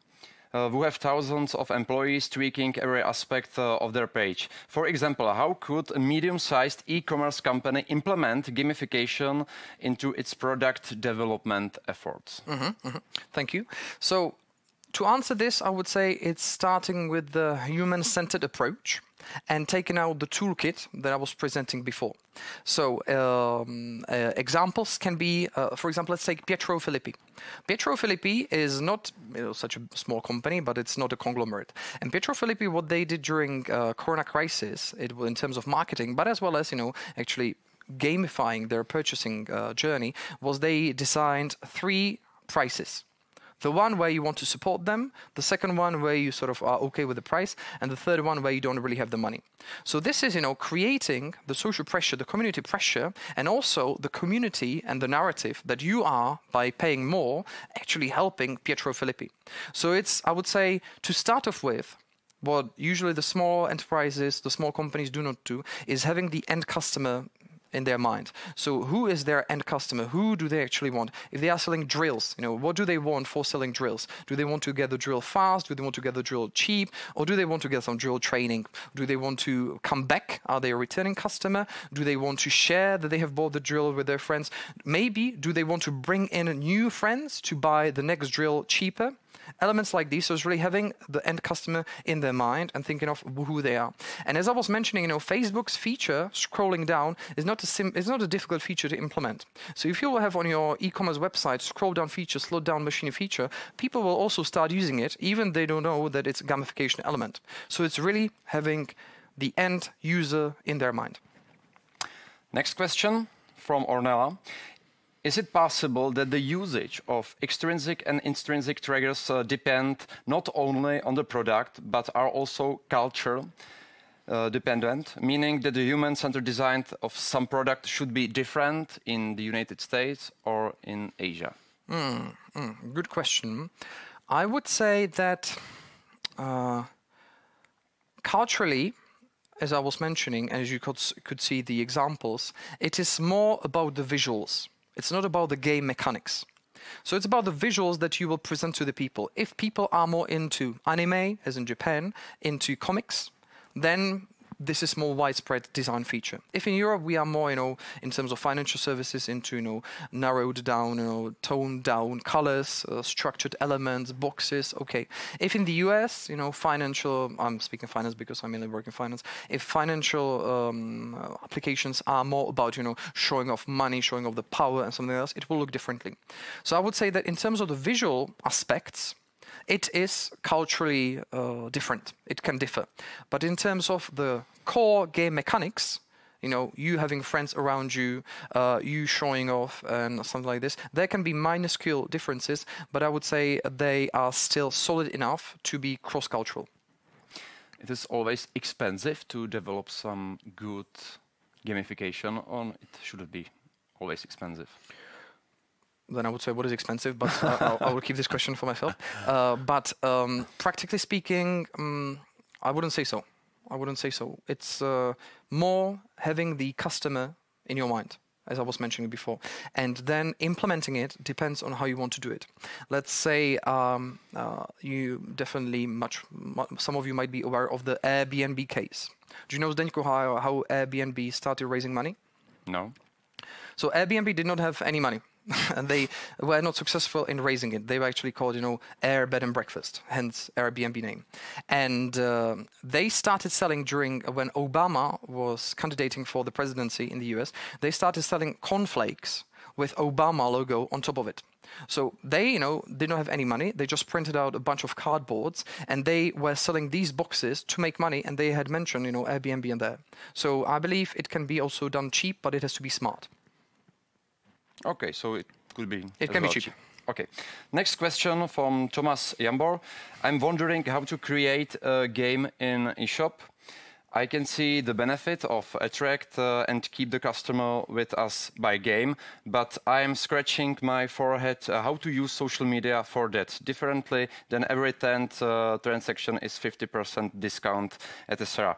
who have thousands of employees tweaking every aspect of their page. For example, how could a medium-sized e-commerce company implement gamification into its product development efforts? Thank you. So to answer this, I would say it's starting with the human-centered approach and taking out the toolkit that I was presenting before. So examples can be, for example, let's take Pietro Filippi. Pietro Filippi is not such a small company, but it's not a conglomerate. And Pietro Filippi, what they did during Corona crisis, in terms of marketing, but as well as actually gamifying their purchasing journey, was they designed 3 prices. The one where you want to support them, the second one where you sort of are okay with the price, and the third one where you don't really have the money. So this is, creating the social pressure, the community pressure, and also the community and the narrative that you are, by paying more, actually helping Pietro Filippi. So it's, I would say, to start off with, what usually the small enterprises, the small companies do not do, is having the end customer in their mind. So who is their end customer? Who do they actually want? If they are selling drills, what do they want for selling drills? Do they want to get the drill fast? Do they want to get the drill cheap? Or do they want to get some drill training? Do they want to come back? Are they a returning customer? Do they want to share that they have bought the drill with their friends? Maybe do they want to bring in new friends to buy the next drill cheaper? Elements like these, so it's really having the end customer in their mind and thinking of who they are. And as I was mentioning, Facebook's feature, scrolling down, is not a difficult feature to implement. So if you will have on your e-commerce website scroll down feature, slow down machine feature, people will also start using it, even they don't know that it's a gamification element. So it's really having the end user in their mind. Next question from Ornella. Is it possible that the usage of extrinsic and intrinsic triggers depend not only on the product, but are also culture dependent, meaning that the human-centered design of some product should be different in the United States or in Asia? Good question. I would say that culturally, as I was mentioning, as you could see the examples, it is more about the visuals. It's not about the game mechanics. So it's about the visuals that you will present to the people. If people are more into anime, as in Japan, into comics, then this is more widespread design feature. If in Europe we are more, in terms of financial services, into, narrowed down, toned down colors, structured elements, boxes, okay. If in the US, financial, I'm speaking finance because I mainly work in finance. If financial applications are more about, showing off money, showing off the power and something else, it will look differently. So I would say that in terms of the visual aspects, it is culturally different. It can differ. But in terms of the core game mechanics, you having friends around you, you showing off and something like this, there can be minuscule differences, but I would say they are still solid enough to be cross-cultural. It is always expensive to develop some good gamification, or it shouldn't be always expensive? Then I would say what is expensive, but I will keep this question for myself. But practically speaking, I wouldn't say so. I wouldn't say so. It's more having the customer in your mind, as I was mentioning before. And then implementing it depends on how you want to do it. Let's say you definitely, some of you might be aware of the Airbnb case. Do you know, Zdenko, how Airbnb started raising money? No. So Airbnb did not have any money. And they were not successful in raising it. They were actually called, Air Bed and Breakfast, hence Airbnb name. And they started selling when Obama was candidating for the presidency in the US. They started selling cornflakes with Obama logo on top of it. So they, did not have any money. They just printed out a bunch of cardboards, and they were selling these boxes to make money. And they had mentioned, Airbnb in there. So I believe it can be also done cheap, but it has to be smart. Okay, so it could be. It can be cheap. Okay. Next question from Thomas Jambor. I'm wondering how to create a game in eShop. I can see the benefit of attract and keep the customer with us by game, but I'm scratching my forehead how to use social media for that differently than every 10th transaction is 50% discount, etc.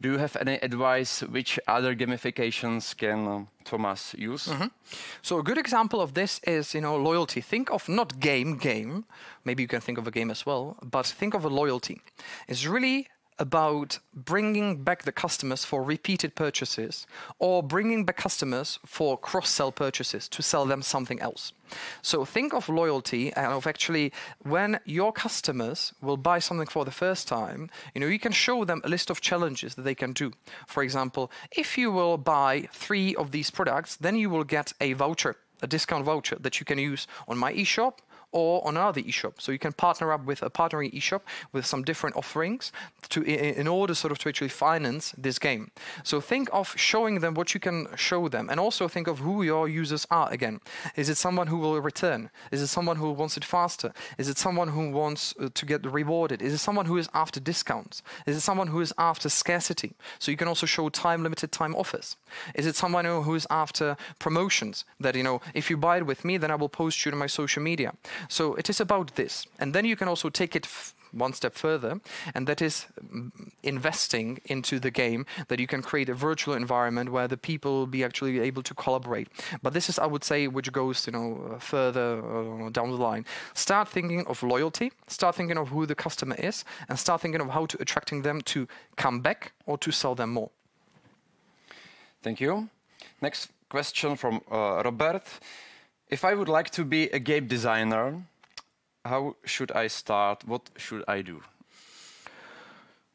Do you have any advice which other gamifications can Thomas use? Mm-hmm. So a good example of this is, loyalty. Think of not game. Maybe you can think of a game as well, but think of a loyalty. It's really about bringing back the customers for repeated purchases or bringing back customers for cross-sell purchases to sell them something else. So think of loyalty and of actually when your customers will buy something for the first time, you can show them a list of challenges that they can do. For example, if you will buy 3 of these products, then you will get a voucher, a discount voucher that you can use on my eShop or on another eShop. So you can partner up with a partnering eShop with some different offerings in order sort of to actually finance this game. So think of showing them what you can show them, and also think of who your users are again. Is it someone who will return? Is it someone who wants it faster? Is it someone who wants to get rewarded? Is it someone who is after discounts? Is it someone who is after scarcity? So you can also show limited time offers. Is it someone who is after promotions that, if you buy it with me, then I will post you to my social media. So it is about this. And then you can also take it one step further, and that is investing into the game, that you can create a virtual environment where the people will be actually able to collaborate. But this is, I would say, which goes further down the line. Start thinking of loyalty, start thinking of who the customer is, and start thinking of how to attracting them to come back or to sell them more. Thank you. Next question from Robert. If I would like to be a game designer, how should I start? What should I do?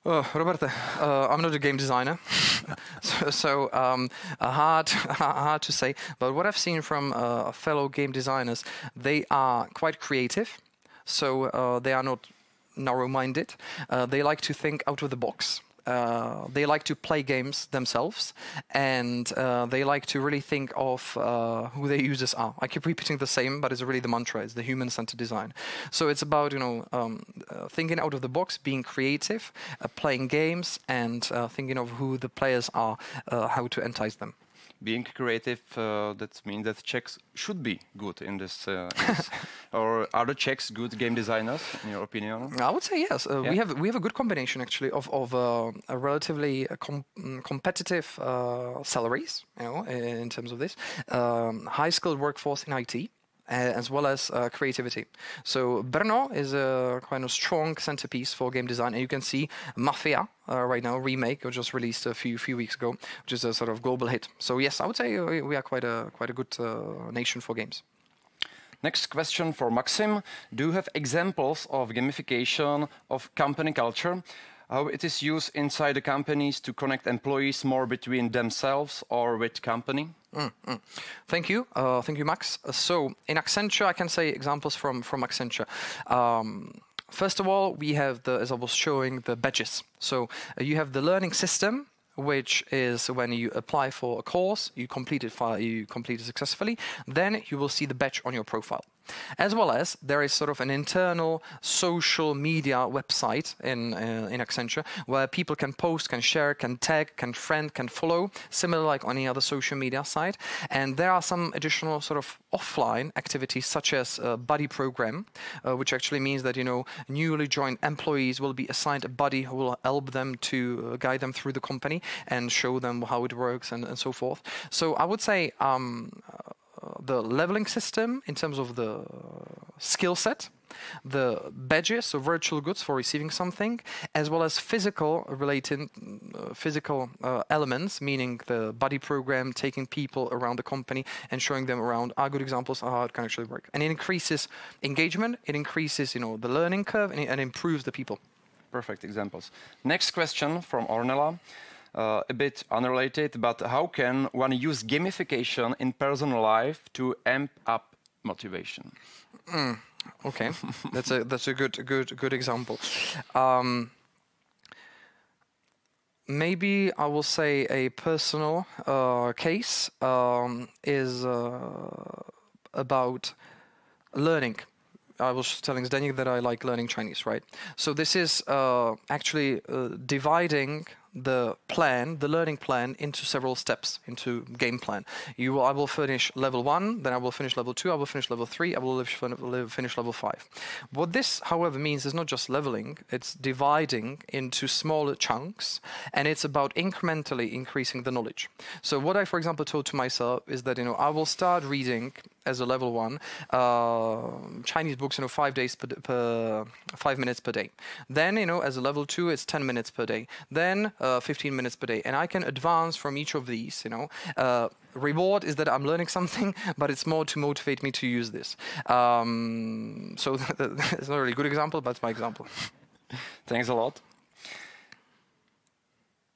Roberto, I'm not a game designer, so hard to say. But what I've seen from fellow game designers, they are quite creative. So they are not narrow-minded. They like to think out of the box. They like to play games themselves, and they like to really think of who their users are. I keep repeating the same, but it's really the mantra. It's the human-centered design. So it's about thinking out of the box, being creative, playing games, and thinking of who the players are, how to entice them. Being creative, that means that Czechs should be good in this. Or are the Czechs good game designers, in your opinion? I would say yes. Yeah. We have a good combination actually of a relatively competitive salaries, in terms of this, high skilled workforce in IT. As well as creativity. So Brno is a kind of strong centerpiece for game design, and you can see Mafia right now, remake, was just released a few weeks ago, which is a sort of global hit. So yes, I would say we are quite a good nation for games. Next question for Maxim. Do you have examples of gamification of company culture? How it is used inside the companies to connect employees more between themselves or with company? Thank you, Max. So in Accenture, I can say examples from Accenture. First of all, we have as I was showing, the badges. So you have the learning system, which is when you apply for a course, you complete it successfully, then you will see the badge on your profile. As well as there is sort of an internal social media website in Accenture where people can post, can share, can tag, can friend, can follow, similar like on any other social media site. And there are some additional sort of offline activities such as a buddy program, which actually means that newly joined employees will be assigned a buddy who will help them to guide them through the company and show them how it works and so forth. So I would say the leveling system in terms of the skill set, the badges, so virtual goods for receiving something, as well as physical elements, meaning the buddy program, taking people around the company and showing them around, are good examples of how it can actually work. And it increases engagement, it increases the learning curve, and it improves the people. Perfect examples. Next question from Ornella. A bit unrelated, but how can one use gamification in personal life to amp up motivation? Okay, that's a good example. Maybe I will say a personal case is about learning. I was telling Zdeněk that I like learning Chinese, right? So this is actually dividing the learning plan into several steps, into game plan. I will finish level 1, then I will finish level 2, I will finish level 3, I will finish level 5. What this, however, means is not just leveling, it's dividing into smaller chunks, and it's about incrementally increasing the knowledge. So what I, for example, told to myself is that, I will start reading as a level 1 Chinese books, 5 minutes per day. Then, as a level 2, it's 10 minutes per day. Then 15 minutes per day, and I can advance from each of these. Reward is that I'm learning something, but it's more to motivate me to use this. So it's not a really good example, but it's my example. Thanks a lot.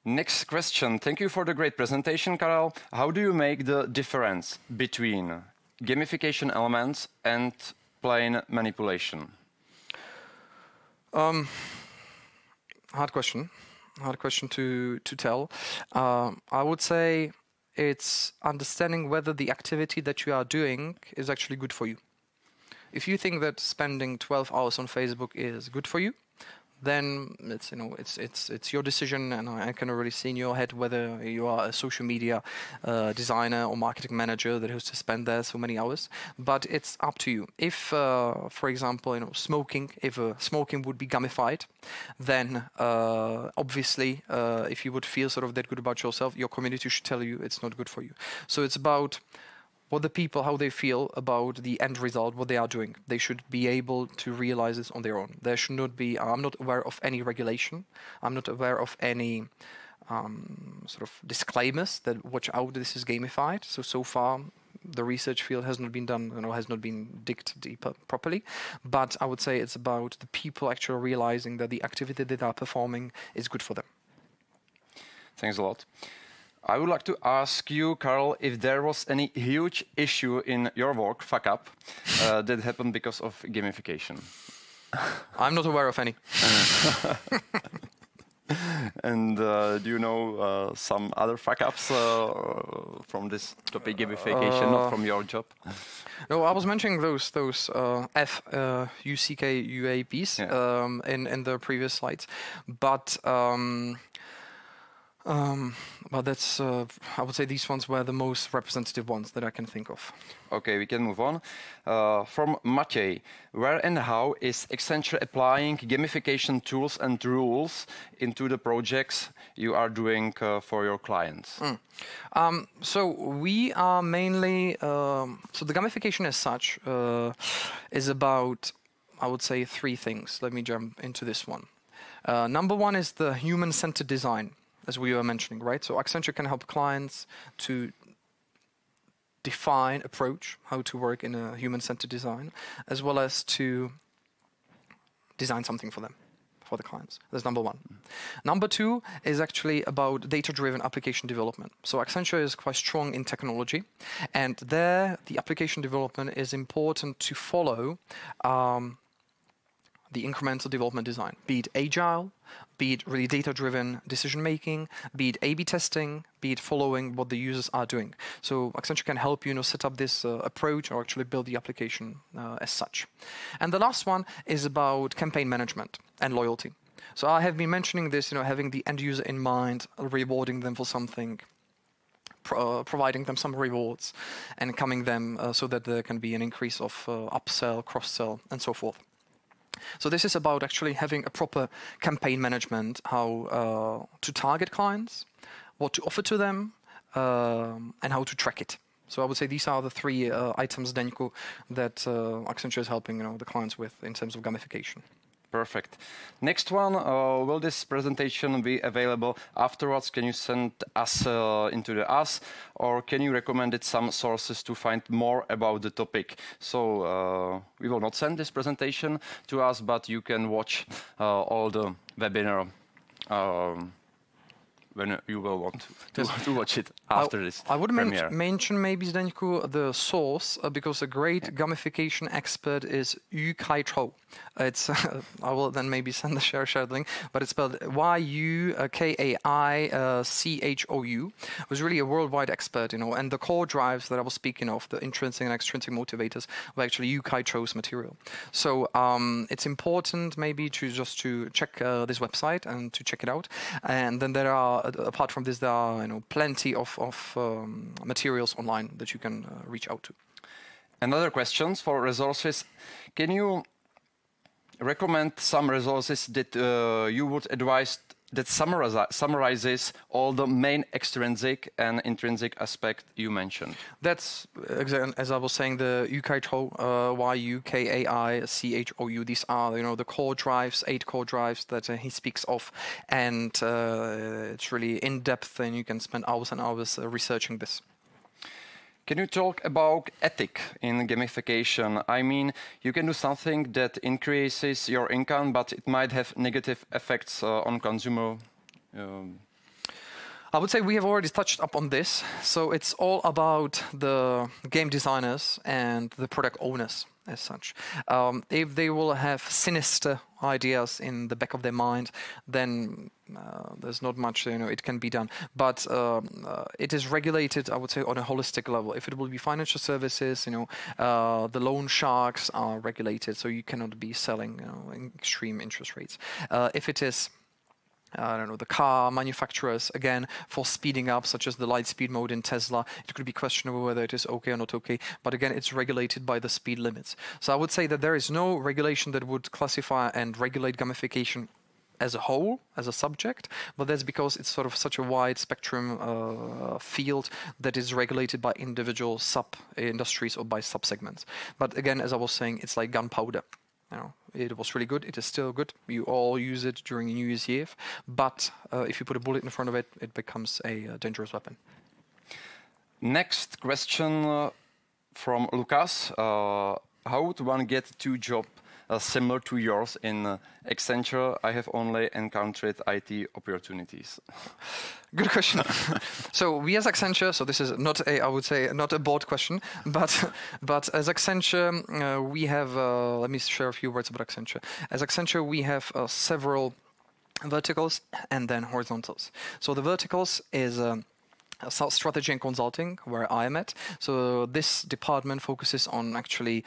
Next question. Thank you for the great presentation, Karel. How do you make the difference between gamification elements and plain manipulation? Hard question. Hard question to tell. I would say it's understanding whether the activity that you are doing is actually good for you. If you think that spending 12 hours on Facebook is good for you, then it's your decision, and I can already see in your head whether you are a social media designer or marketing manager that has to spend there so many hours. But it's up to you. If, for example, smoking, if smoking would be gamified, then obviously, if you would feel sort of that good about yourself, your community should tell you it's not good for you. So it's about what the people, how they feel about the end result, what they are doing. They should be able to realize this on their own. There should not be, I'm not aware of any regulation. I'm not aware of any sort of disclaimers that watch out, this is gamified. So far, the research field has not been done, has not been digged deeper properly. But I would say it's about the people actually realizing that the activity that they are performing is good for them. Thanks a lot. I would like to ask you, Karl, if there was any huge issue in your work, fuck up, that happened because of gamification. I'm not aware of any. And do you know some other fuck ups from this topic, gamification, not from your job? No, I was mentioning those FUCKUAPs in the previous slides, but that's, I would say these ones were the most representative ones that I can think of. Okay, we can move on. From Maciej, where and how is Accenture applying gamification tools and rules into the projects you are doing for your clients? So we are mainly, so the gamification as such is about, I would say, three things. Let me jump into this one. Number one is the human-centered design, as we were mentioning, right? So Accenture can help clients to define, approach how to work in a human-centered design, as well as to design something for them, for the clients. That's number one. Number two is actually about data-driven application development. So Accenture is quite strong in technology, and there the application development is important to follow the incremental development design, be it agile, be it really data-driven decision-making, be it A/B testing, be it following what the users are doing. So Accenture can help you, set up this approach or actually build the application as such. And the last one is about campaign management and loyalty. So I have been mentioning this, having the end user in mind, rewarding them for something, providing them some rewards, and coming them so that there can be an increase of upsell, cross-sell, and so forth. So this is about actually having a proper campaign management, how to target clients, what to offer to them, and how to track it. So I would say these are the three items, Zdeňku, that Accenture is helping the clients with in terms of gamification. Perfect. Next one, will this presentation be available afterwards? Can you send us into the us, or can you recommend some sources to find more about the topic? So we will not send this presentation to us, but you can watch all the webinar when you will want to watch it after this I would premiere. mention maybe, Zdeňku, the source, because a great gamification expert is Yu Kai Cho. It's I will then maybe send the share link, but it's spelled YUKAICHOU. Was really a worldwide expert, and the core drives that I was speaking of, the intrinsic and extrinsic motivators, were actually Yu Kai Cho's material. So it's important maybe to just to check this website and to check it out. And then there are, apart from this, there are plenty of materials online that you can reach out to. Another questions for resources. Can you recommend some resources that you would advise that summarizes all the main extrinsic and intrinsic aspect you mentioned? That's exactly as I was saying. The YUKAICHOU, YUKAICHOU. These are the core drives, 8 core drives that he speaks of, and it's really in depth, and you can spend hours and hours researching this. Can you talk about ethic in gamification? I mean, you can do something that increases your income, but it might have negative effects on consumer. I would say we have already touched up on this. So it's all about the game designers and the product owners. as such. If they will have sinister ideas in the back of their mind, then there's not much it can be done. But it is regulated, I would say, on a holistic level. If it will be financial services, the loan sharks are regulated, so you cannot be selling extreme interest rates. If it is I don't know, the car manufacturers, again, for speeding up, such as the light speed mode in Tesla, it could be questionable whether it is okay or not okay. But again, it's regulated by the speed limits. So I would say that there is no regulation that would classify and regulate gamification as a whole, as a subject, but that's because it's sort of such a wide spectrum field that is regulated by individual sub-industries or by sub-segments. But again, as I was saying, it's like gunpowder. It was really good. It is still good. You all use it during New Year's Eve. But if you put a bullet in front of it, it becomes a dangerous weapon. Next question from Lucas. How would one get two jobs similar to yours in Accenture? I have only encountered IT opportunities. Good question. So we as Accenture, so this is not a, I would say, not a board question, but as Accenture, we have, let me share a few words about Accenture. As Accenture, we have several verticals and then horizontals. So the verticals is strategy and consulting, where I am at. So this department focuses on actually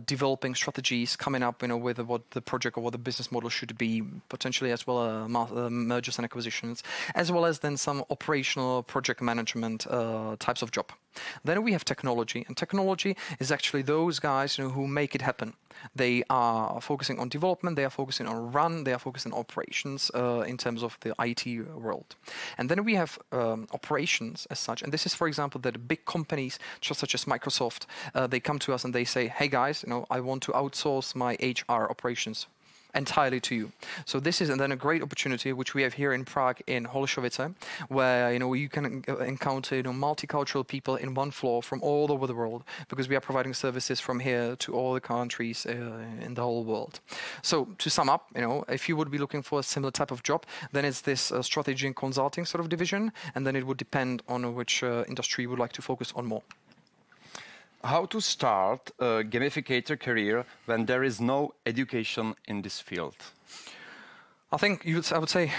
developing strategies, coming up with what the project or what the business model should be, potentially as well mergers and acquisitions, as well as then some operational project management types of job. Then we have technology, and technology is actually those guys who make it happen. They are focusing on development, they are focusing on run, they are focusing on operations in terms of the IT world. And then we have operations as such, and this is, for example, that big companies just such as Microsoft, they come to us and they say, hey guys, I want to outsource my HR operations entirely to you. So this is then a great opportunity which we have here in Prague in Holešovice, where you can encounter multicultural people in one floor from all over the world, because we are providing services from here to all the countries in the whole world. So to sum up, if you would be looking for a similar type of job, then it's this strategy and consulting sort of division, and then it would depend on which industry you would like to focus on more. How to start a gamificator career when there is no education in this field? I think I would say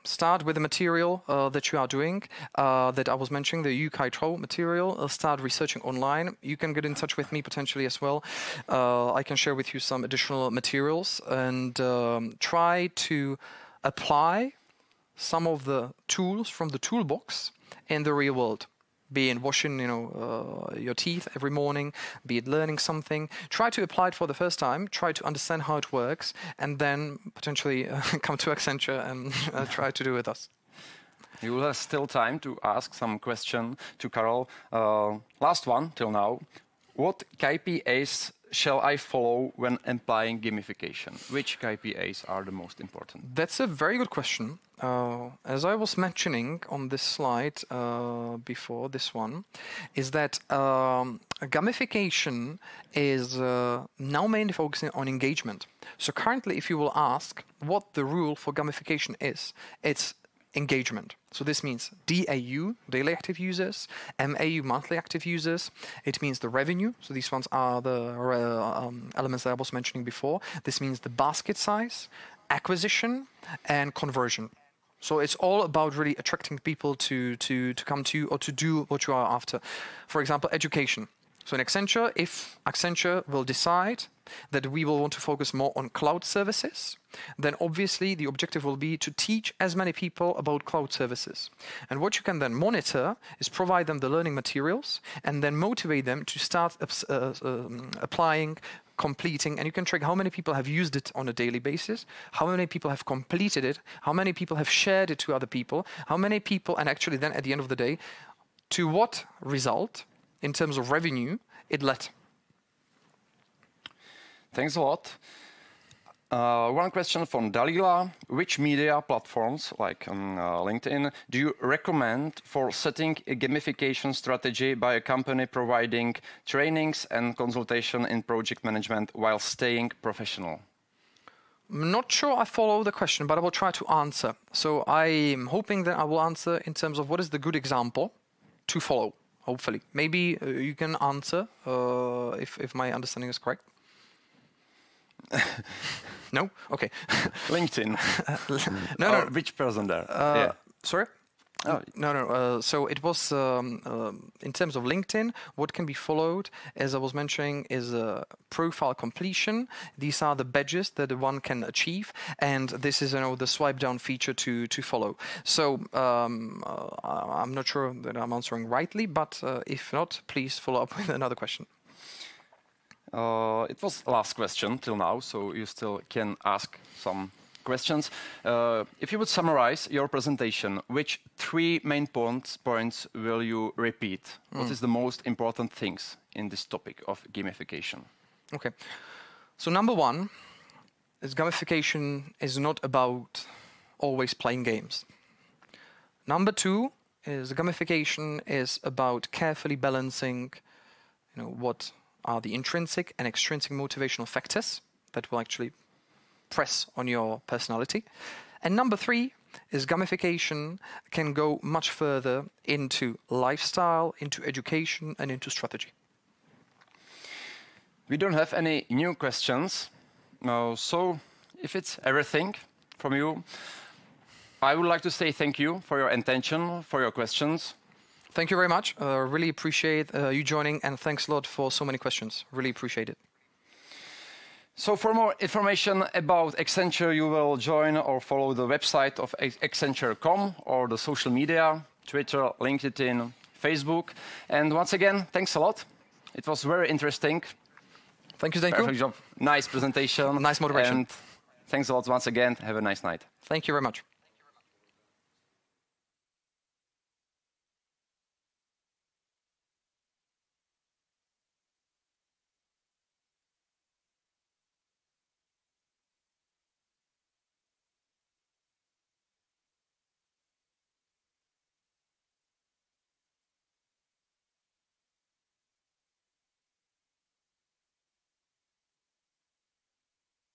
start with the material that you are doing, that I was mentioning, the UKITRO material. Start researching online. You can get in touch with me potentially as well. I can share with you some additional materials, and try to apply some of the tools from the toolbox in the real world. Be it washing, your teeth every morning, be it learning something. Try to apply it for the first time, try to understand how it works, and then potentially come to Accenture and try to do it with us. You will have still time to ask some question to Karol. Last one till now. What KPIs shall I follow when applying gamification? Which KPIs are the most important? That's a very good question. As I was mentioning on this slide before this one, is that gamification is now mainly focusing on engagement. So currently, if you will ask what the rule for gamification is, it's engagement. So this means DAU, daily active users, MAU, monthly active users. It means the revenue. So these ones are the elements that I was mentioning before. This means the basket size, acquisition, and conversion. So it's all about really attracting people to come to you or to do what you are after. For example, education. So in Accenture, if Accenture will decide that we will want to focus more on cloud services, then obviously the objective will be to teach as many people about cloud services. And what you can then monitor is provide them the learning materials and then motivate them to start applying, completing, and you can track how many people have used it on a daily basis, how many people have completed it, how many people have shared it to other people, how many people, and actually then at the end of the day, to what result in terms of revenue it led. Thanks a lot. One question from Dalila. Which media platforms, like LinkedIn, do you recommend for setting a gamification strategy by a company providing trainings and consultation in project management while staying professional? I'm not sure I follow the question, but I will try to answer. So I'm hoping that I will answer in terms of what is the good example to follow. hopefully. Maybe you can answer if my understanding is correct. No? Okay. LinkedIn. No. Which person there? Yeah. Sorry? Oh. No. So it was in terms of LinkedIn. What can be followed, as I was mentioning, is profile completion. These are the badges that one can achieve, and this is the swipe down feature to follow. So I'm not sure that I'm answering rightly, but if not, please follow up with another question. It was last question till now, so you still can ask some questions. If you would summarize your presentation, which 3 main points will you repeat? What is the most important things in this topic of gamification? Okay. So number 1 is gamification is not about always playing games. Number 2 is gamification is about carefully balancing, what are the intrinsic and extrinsic motivational factors that will actually press on your personality. And number 3 is gamification can go much further into lifestyle, into education, and into strategy. We don't have any new questions. So if it's everything from you, I would like to say thank you for your attention, for your questions. Thank you very much. Really appreciate you joining, and thanks a lot for so many questions. Really appreciate it. So for more information about Accenture, you will join or follow the website of Accenture.com or the social media, Twitter, LinkedIn, Facebook. And once again, thanks a lot. It was very interesting. Thank you, Zdenko. Perfect job. Nice presentation. Nice motivation. And thanks a lot once again. Have a nice night. Thank you very much.